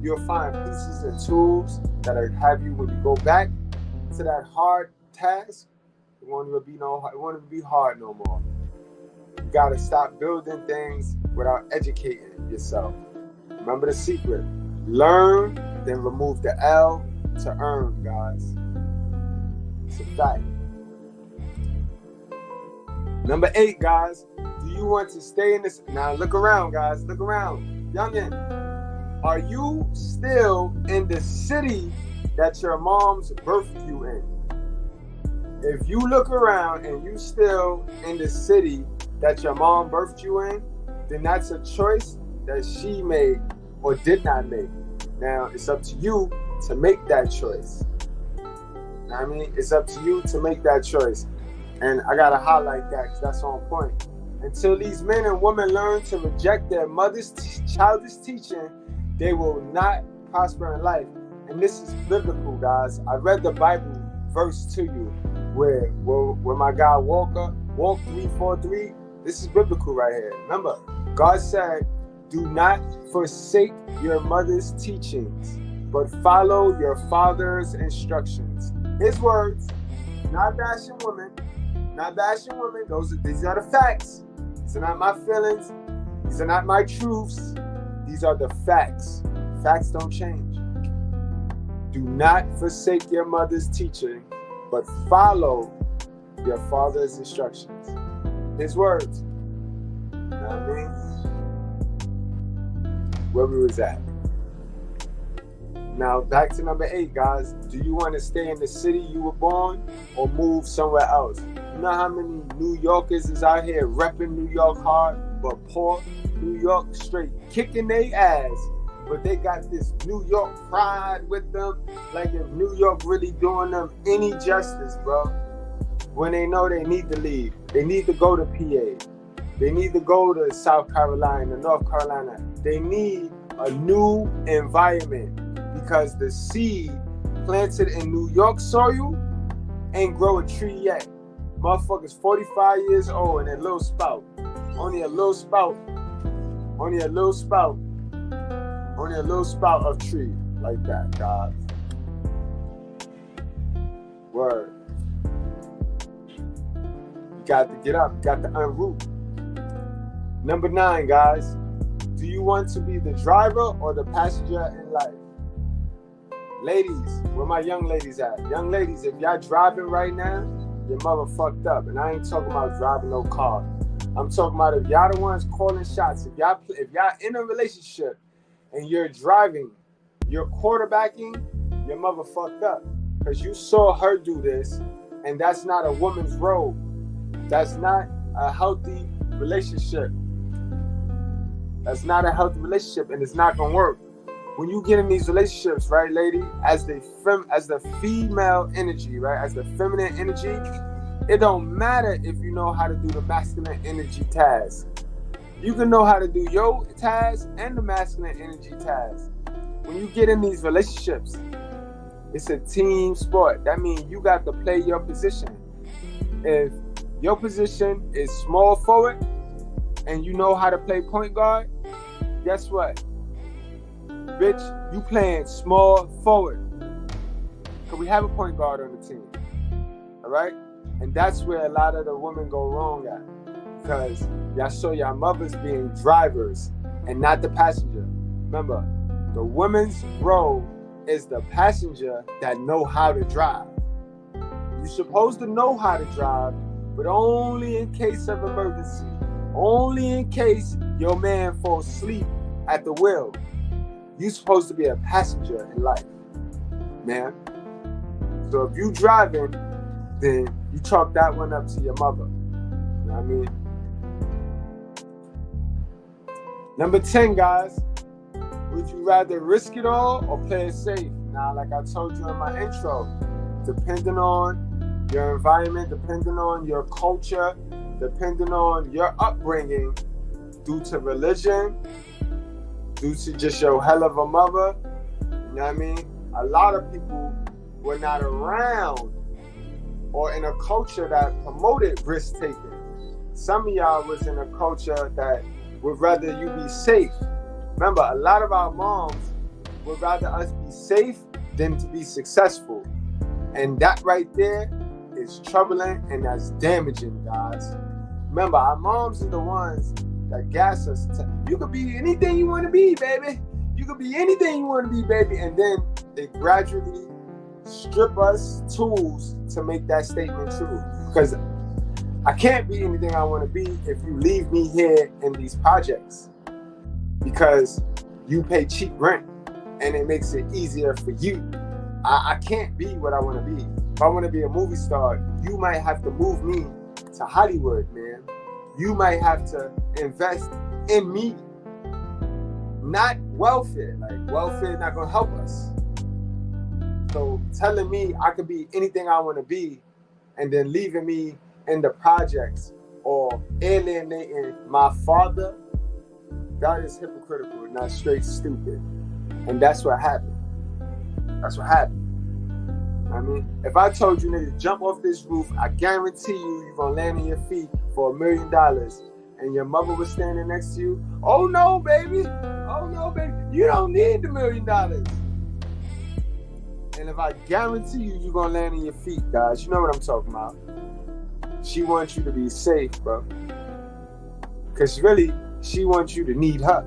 you'll find pieces and tools that'll have you, when you go back to that hard task, it won't even be hard no more. You gotta stop building things without educating yourself. Remember the secret. Learn, then remove the L to earn, guys. It's a fact. Number 8, guys. Do you want to stay in this? Now look around, guys. Look around. Youngin, are you still in the city that your mom's birthed you in? If you look around and you still in the city that your mom birthed you in, then that's a choice that she made or did not make. Now, it's up to you to make that choice. You know what I mean? It's up to you to make that choice. And I got to highlight that because that's on point. Until these men and women learn to reject their mother's childish teaching, they will not prosper in life. And this is biblical, guys. I read the Bible verse to you where my guy Walker, Walk 343, this is biblical right here. Remember, God said, do not forsake your mother's teachings, but follow your father's instructions. His words, not bashing women, not bashing women. These are the facts. These are not my feelings. These are not my truths. These are the facts. Facts don't change. Do not forsake your mother's teaching, but follow your father's instructions. His words. You know what I mean? Where we was at. Now, back to number 8, guys. Do you want to stay in the city you were born or move somewhere else? You know how many New Yorkers is out here repping New York hard, but poor? New York straight kicking their ass, but they got this New York pride with them, like if New York really doing them any justice, bro. When they know they need to leave. They need to go to PA. They need to go to South Carolina, North Carolina. They need a new environment because the seed planted in New York soil ain't grow a tree yet. Motherfuckers 45 years old and a little spout. Only a little spout. Only a little spout. Only a little spout of tree like that, guys. Word. You got to get up. You got to unroot. Number 9, guys. Do you want to be the driver or the passenger in life? Ladies, where my young ladies at? Young ladies, if y'all driving right now, your mother fucked up. And I ain't talking about driving no car. I'm talking about if y'all the ones calling shots. If y'all in a relationship and you're driving, you're quarterbacking, your mother fucked up. Because you saw her do this, and that's not a woman's role. That's not a healthy relationship. That's not a healthy relationship, and it's not gonna work. When you get in these relationships, right, lady, as the female energy, right, as the feminine energy, it don't matter if you know how to do the masculine energy task. You can know how to do your task and the masculine energy task. When you get in these relationships, it's a team sport. That means you got to play your position. If your position is small forward and you know how to play point guard, guess what? Bitch, you playing small forward. Because we have a point guard on the team. All right? And that's where a lot of the women go wrong at. Because y'all saw y'all mothers being drivers and not the passenger. Remember, the woman's role is the passenger that know how to drive. You're supposed to know how to drive, but only in case of emergency. Only in case your man falls asleep at the wheel. You're supposed to be a passenger in life, man. So if you driving, then you chalk that one up to your mother. You know what I mean? Number 10, guys. Would you rather risk it all or play it safe? Now, like I told you in my intro, depending on your environment, depending on your culture, depending on your upbringing, due to religion, due to just your hell of a mother, you know what I mean? A lot of people were not around or in a culture that promoted risk-taking. Some of y'all was in a culture that would rather you be safe. Remember, a lot of our moms would rather us be safe than to be successful. And that right there is troubling and that's damaging, guys. Remember, our moms are the ones that gas us. You could be anything you want to be, baby. You could be anything you want to be, baby. And then they gradually strip us tools to make that statement true. Because I can't be anything I want to be if you leave me here in these projects. Because you pay cheap rent and it makes it easier for you. I can't be what I want to be. If I want to be a movie star, you might have to move me to Hollywood, man. You might have to invest in me. Not welfare. Like, welfare is not going to help us. So telling me I could be anything I want to be and then leaving me in the projects or alienating my father, that is hypocritical, not straight stupid. And that's what happened. That's what happened. I mean, if I told you nigga jump off this roof, I guarantee you're gonna land on your feet for $1 million, and your mother was standing next to you. Oh no, baby. Oh no, baby. You don't need the $1 million. And if I guarantee you're gonna land on your feet, guys, you know what I'm talking about. She wants you to be safe, bro. Because really, she wants you to need her.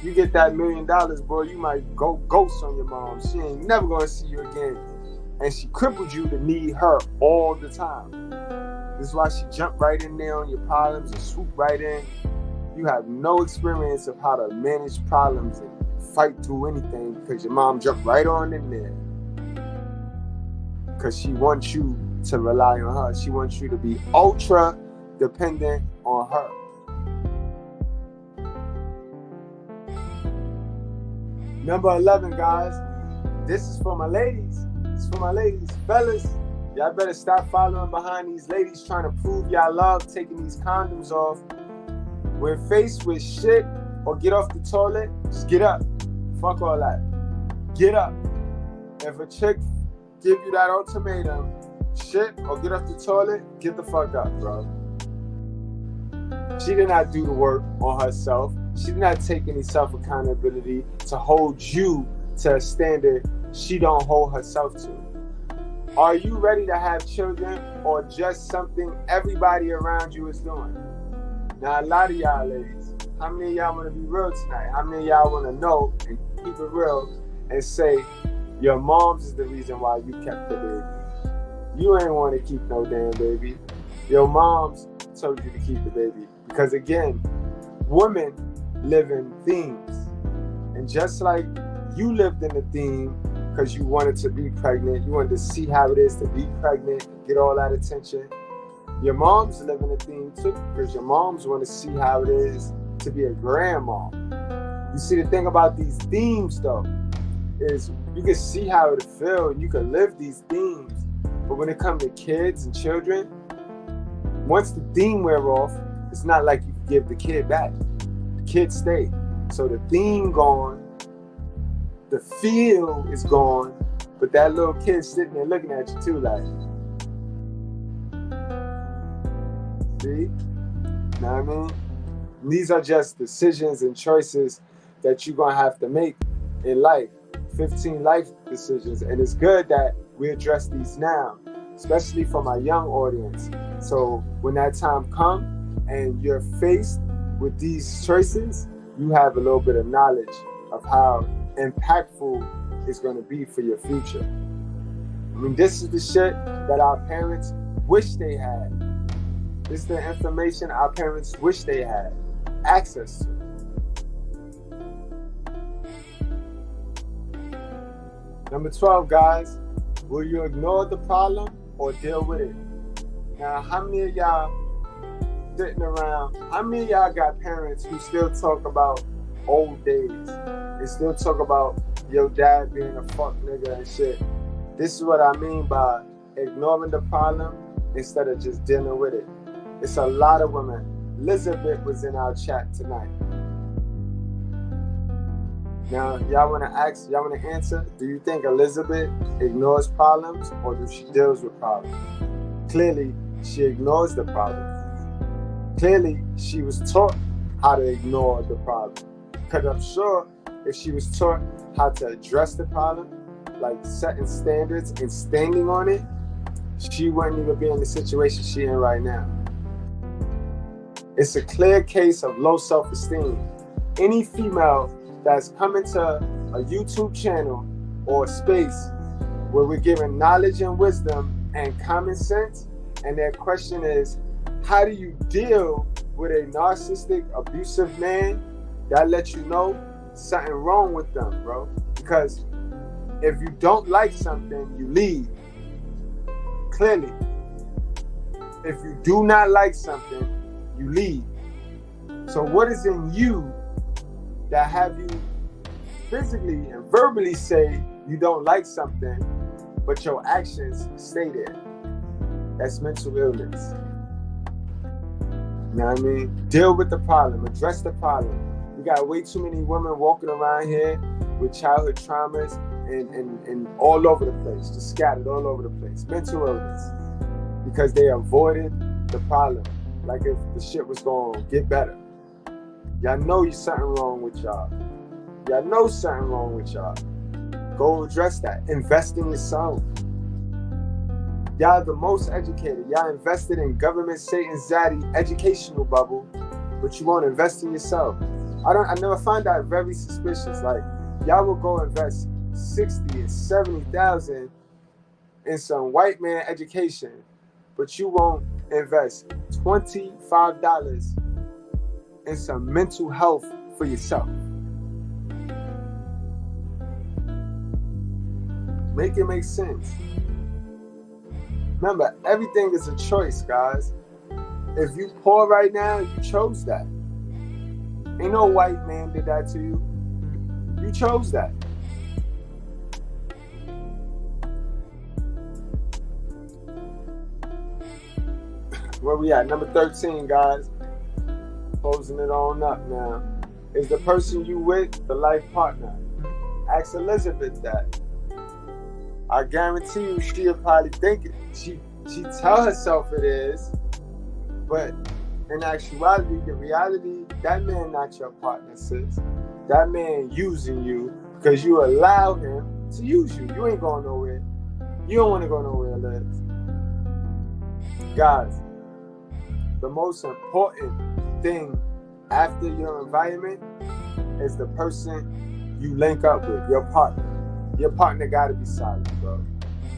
You get that $1 million, bro, you might go ghost on your mom. She ain't never gonna see you again. And she crippled you to need her all the time. This is why she jumped right in there on your problems and swooped right in. You have no experience of how to manage problems and fight through anything because your mom jumped right on in there. Because she wants you to rely on her. She wants you to be ultra dependent on her. Number 11, guys. This is for my ladies. This is for my ladies. Fellas, y'all better stop following behind these ladies trying to prove y'all love taking these condoms off. When faced with shit or get off the toilet, just get up. Fuck all that. Get up. If a chick give you that ultimatum, shit or get off the toilet, get the fuck up, bro. She did not do the work on herself. She did not take any self-accountability to hold you to a standard she don't hold herself to. Are you ready to have children, or just something everybody around you is doing? Now, a lot of y'all ladies, how many of y'all want to be real tonight? How many of y'all want to know and keep it real and say your mom's is the reason why you kept the baby? You ain't want to keep no damn baby. Your mom's told you to keep the baby. Because again, women live in themes. And just like you lived in the theme because you wanted to be pregnant, you wanted to see how it is to be pregnant, get all that attention. Your moms live in a theme too, because your moms want to see how it is to be a grandma. You see, the thing about these themes though, is you can see how it feels and you can live these themes. But when it comes to kids and children, once the theme wear off, it's not like you can give the kid back. The kid stay. So the theme gone, the feel is gone, but that little kid sitting there looking at you too like, see? Know what I mean? And these are just decisions and choices that you're going to have to make in life. 15 life decisions. And it's good that we address these now, especially for my young audience. So when that time comes and you're faced with these choices, you have a little bit of knowledge of how impactful it's going to be for your future. I mean, this is the shit that our parents wish they had. This is the information our parents wish they had access to. Number 12, guys, will you ignore the problem or deal with it? Now, how many of y'all sitting around, how many of y'all got parents who still talk about old days and still talk about your dad being a fuck nigga and shit? This is what I mean by ignoring the problem instead of just dealing with it. It's a lot of women. Elizabeth was in our chat tonight. Now, y'all want to answer? Do you think Elizabeth ignores problems or do she deals with problems? Clearly, she ignores the problem. Clearly, she was taught how to ignore the problem. Because I'm sure if she was taught how to address the problem, like setting standards and standing on it, she wouldn't even be in the situation she's in right now. It's a clear case of low self-esteem. Any female that's coming to a YouTube channel or a space where we're giving knowledge and wisdom and common sense, and their question is, how do you deal with a narcissistic, abusive man? That lets you know something wrong with them, bro. Because if you don't like something, you leave. Clearly. If you do not like something, you leave. So what is in you that have you physically and verbally say you don't like something, but your actions stay there? That's mental illness. You know what I mean? Deal with the problem. Address the problem. We got way too many women walking around here with childhood traumas and all over the place, just scattered all over the place. Mental illness. Because they avoided the problem. Like if the shit was going to get better. Y'all know there's something wrong with y'all. Y'all know something wrong with y'all. Go address that. Invest in yourself. Y'all the most educated. Y'all invested in government Satan Zaddy educational bubble, but you won't invest in yourself. I never find that very suspicious. Like, y'all will go invest 60 and 70,000 in some white man education, but you won't invest $25 in some mental health for yourself. Make it make sense. Remember, everything is a choice, guys. If you poor right now, you chose that. Ain't no white man did that to you. You chose that. Where we at? Number 13, guys. Closing it on up now. Is the person you with the life partner? Ask Elizabeth that. I guarantee you she'll probably think it. She tell herself it is, but in actuality, the reality, that man not your partner, sis. That man using you because you allow him to use you. You ain't going nowhere. You don't want to go nowhere, Liz. Guys, the most important thing after your environment is the person you link up with, your partner. Your partner got to be solid, bro.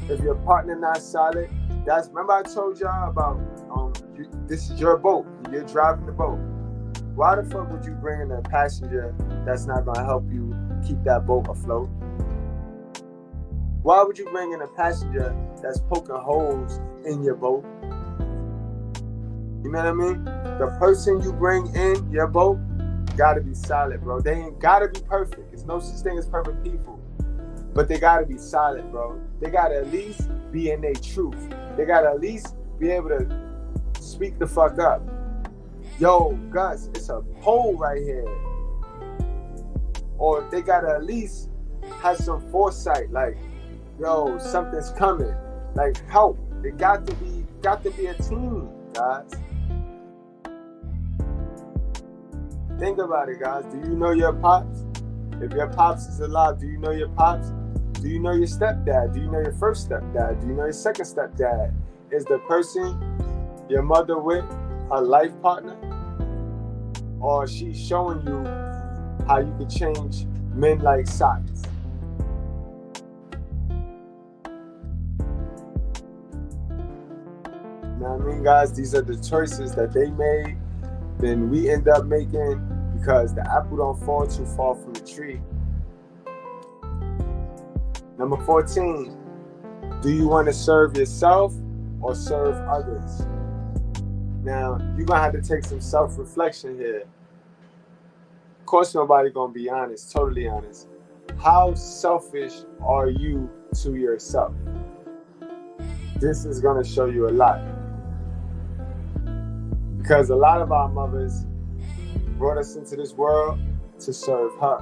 If your partner not solid, remember I told y'all about this is your boat. You're driving the boat. Why the fuck would you bring in a passenger that's not gonna help you keep that boat afloat? Why would you bring in a passenger that's poking holes in your boat? You know what I mean? The person you bring in your boat gotta be solid, bro. They ain't gotta be perfect. There's no such thing as perfect people. But they gotta be solid, bro. They gotta at least be in their truth. They gotta at least be able to speak the fuck up. Yo, Gus, it's a pole right here. Or they gotta at least have some foresight, like, yo, something's coming. Like, help. It got to be a team, guys. Think about it, guys. Do you know your pops? If your pops is alive, do you know your pops? Do you know your stepdad? Do you know your first stepdad? Do you know your second stepdad? Is the person your mother with her life partner? Or she's showing you how you could change men like socks? You know what I mean, guys? These are the choices that they made, then we end up making because the apple don't fall too far from the tree. Number 14, do you want to serve yourself or serve others? Now, you're going to have to take some self-reflection here. Of course, nobody going to be honest, totally honest. How selfish are you to yourself? This is going to show you a lot. Because a lot of our mothers brought us into this world to serve her.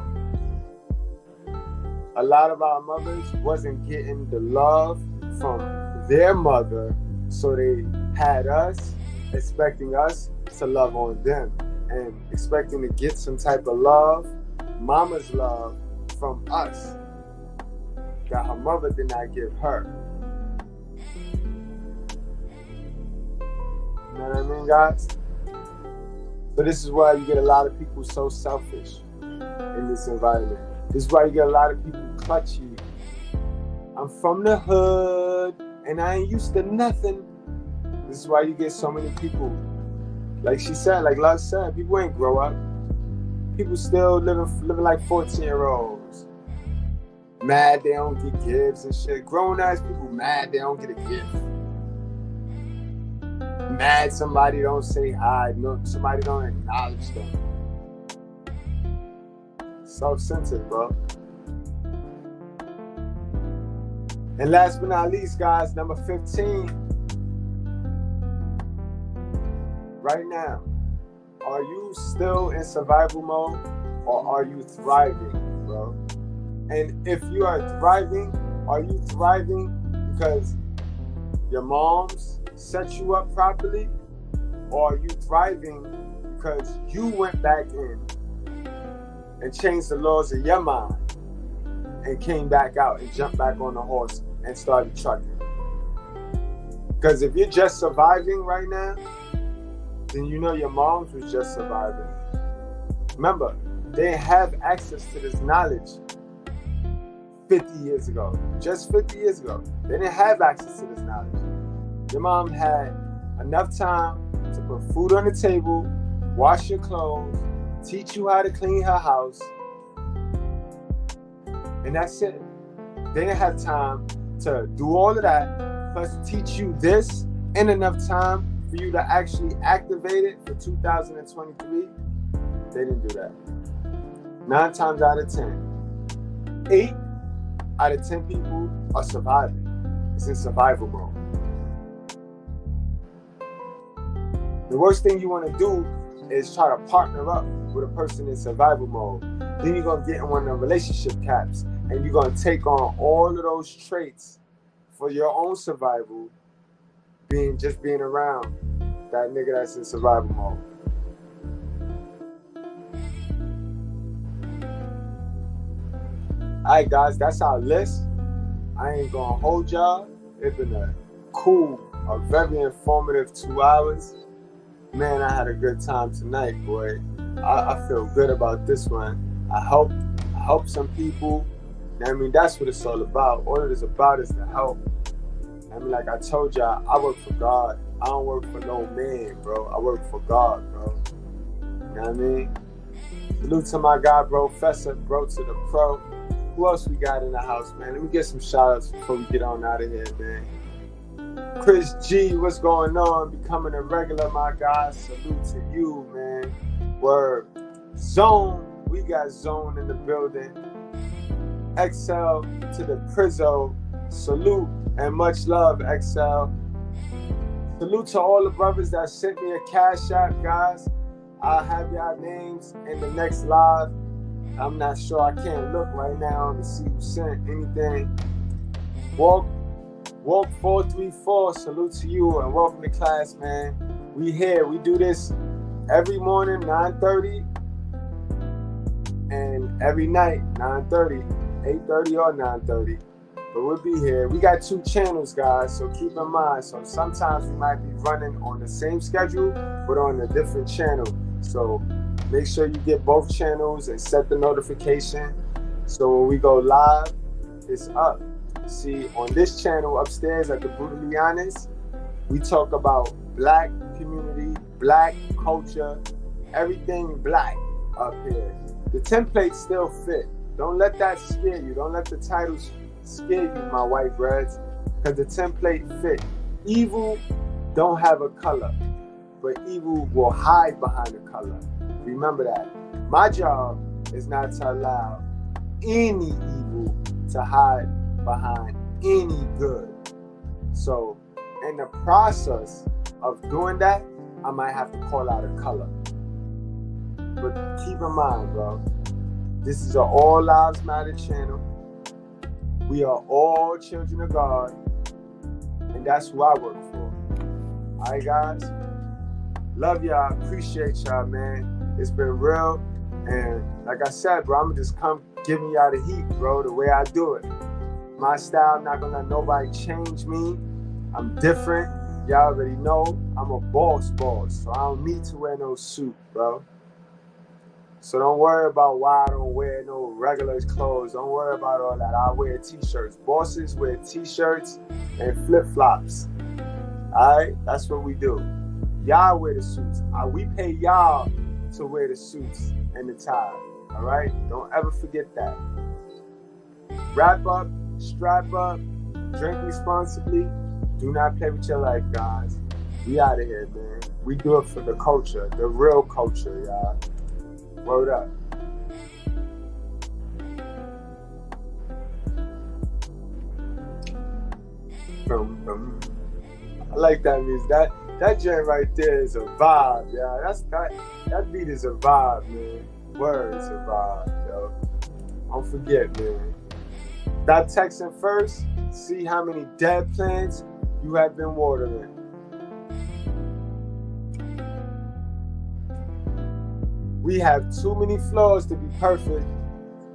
A lot of our mothers wasn't getting the love from their mother, so they had us, expecting us to love on them and expecting to get some type of love, mama's love, from us that her mother did not give her. You know what I mean, guys? So this is why you get a lot of people so selfish in this environment. This is why you get a lot of people clutchy. I'm from the hood and I ain't used to nothing. This is why you get so many people, like she said, like Love said, people ain't grow up. People still living like 14-year-olds. Mad they don't get gifts and shit. Grown ass people mad they don't get a gift. Mad somebody don't say hi, no, somebody don't acknowledge them. Self-centered, bro. And last but not least, guys, number 15. Right now, are you still in survival mode or are you thriving, bro? And if you are thriving because your moms set you up properly, or are you thriving because you went back in and changed the laws of your mind and came back out and jumped back on the horse and started trucking? Because if you're just surviving right now, then you know your moms was just surviving. Remember, they didn't have access to this knowledge 50 years ago. Just 50 years ago. They didn't have access to this knowledge. Your mom had enough time to put food on the table, wash your clothes, teach you how to clean her house, and that's it. They didn't have time to do all of that, plus teach you this in enough time for you to actually activate it for 2023. They didn't do that. 9 times out of 10, 8 out of 10 people are surviving. It's in survival mode. The worst thing you want to do is try to partner up with a person in survival mode. Then you're going to get in one of the relationship caps and you're going to take on all of those traits for your own survival, being around That nigga that's in survival mode. Alright guys, that's our list. I ain't gonna hold y'all. It's been a very informative 2 hours. Man, I had a good time tonight, boy. I feel good about this one. I help some people. I mean, that's what it's all about. All it is about is to help. I mean, like I told y'all, I work for God. I don't work for no man, bro. I work for God, bro. You know what I mean? Salute to my guy, bro, Professor, bro, to the pro. Who else we got in the house, man? Let me get some shout-outs before we get on out of here, man. Chris G, what's going on? Becoming a regular, my guy. Salute to you, man. Word. Zone, we got Zone in the building. XL to the Prizzo. Salute and much love, XL. Salute to all the brothers that sent me a cash app, guys. I'll have y'all names in the next live. I'm not sure. I can't look right now to see who sent anything. Walk 434. Salute to you and welcome to class, man. We here. We do this every morning, 9:30, and every night, 9:30, 8:30 or 9:30. But we'll be here. We got 2 channels, guys, so keep in mind. So sometimes we might be running on the same schedule, but on a different channel. So make sure you get both channels and set the notification. So when we go live, it's up. See, on this channel upstairs at the Brutally Honest, we talk about black community, black culture, everything black up here. The templates still fit. Don't let that scare you. Don't let the titles scare you, my white breads, because the template fit. Evil don't have a color, but evil will hide behind a color. Remember that. My job is not to allow any evil to hide behind any good. So in the process of doing that, I might have to call out a color. But keep in mind, bro, this is an All Lives Matter channel. We are all children of God, and that's who I work for. All right, guys? Love y'all. Appreciate y'all, man. It's been real. And like I said, bro, I'm just come giving y'all the heat, bro, the way I do it. My style, not gonna let nobody change me. I'm different. Y'all already know I'm a boss, so I don't need to wear no suit, bro. So don't worry about why I don't wear no regular clothes. Don't worry about all that. I wear t-shirts. Bosses wear t-shirts and flip-flops. All right? That's what we do. Y'all wear the suits. We pay y'all to wear the suits and the tie. All right? Don't ever forget that. Wrap up, strap up, drink responsibly. Do not play with your life, guys. We out of here, man. We do it for the culture, the real culture, y'all. Word up. I like that music. That joint right there is a vibe, yeah. That beat is a vibe, man. Word is a vibe, yo. Don't forget, man. Stop texting first. See how many dead plants you have been watering. We have too many flaws to be perfect,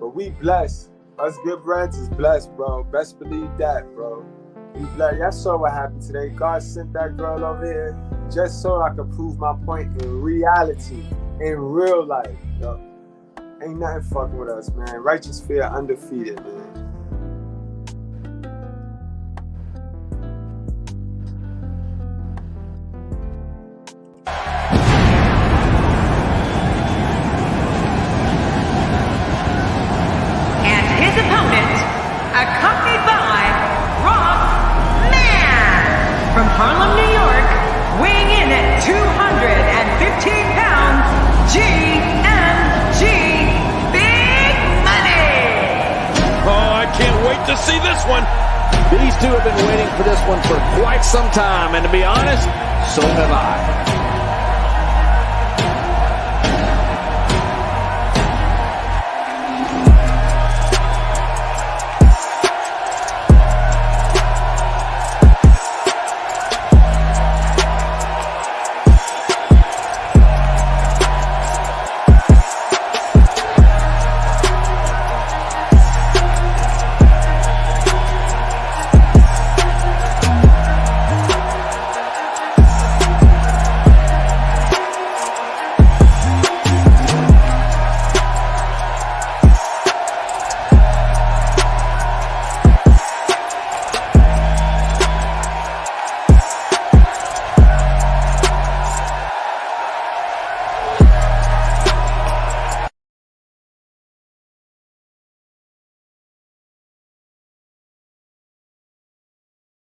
but we blessed. Us good brands is blessed, bro. Best believe that, bro. We blessed. Y'all saw what happened today. God sent that girl over here just so I could prove my point in reality, in real life, yo. Ain't nothing fucking with us, man. Righteous fear undefeated, man. Accompanied by Ross Mann from Harlem, New York, weighing in at 215 pounds, GMG Big Money. Oh, I can't wait to see this one. These two have been waiting for this one for quite some time, and to be honest, so have I.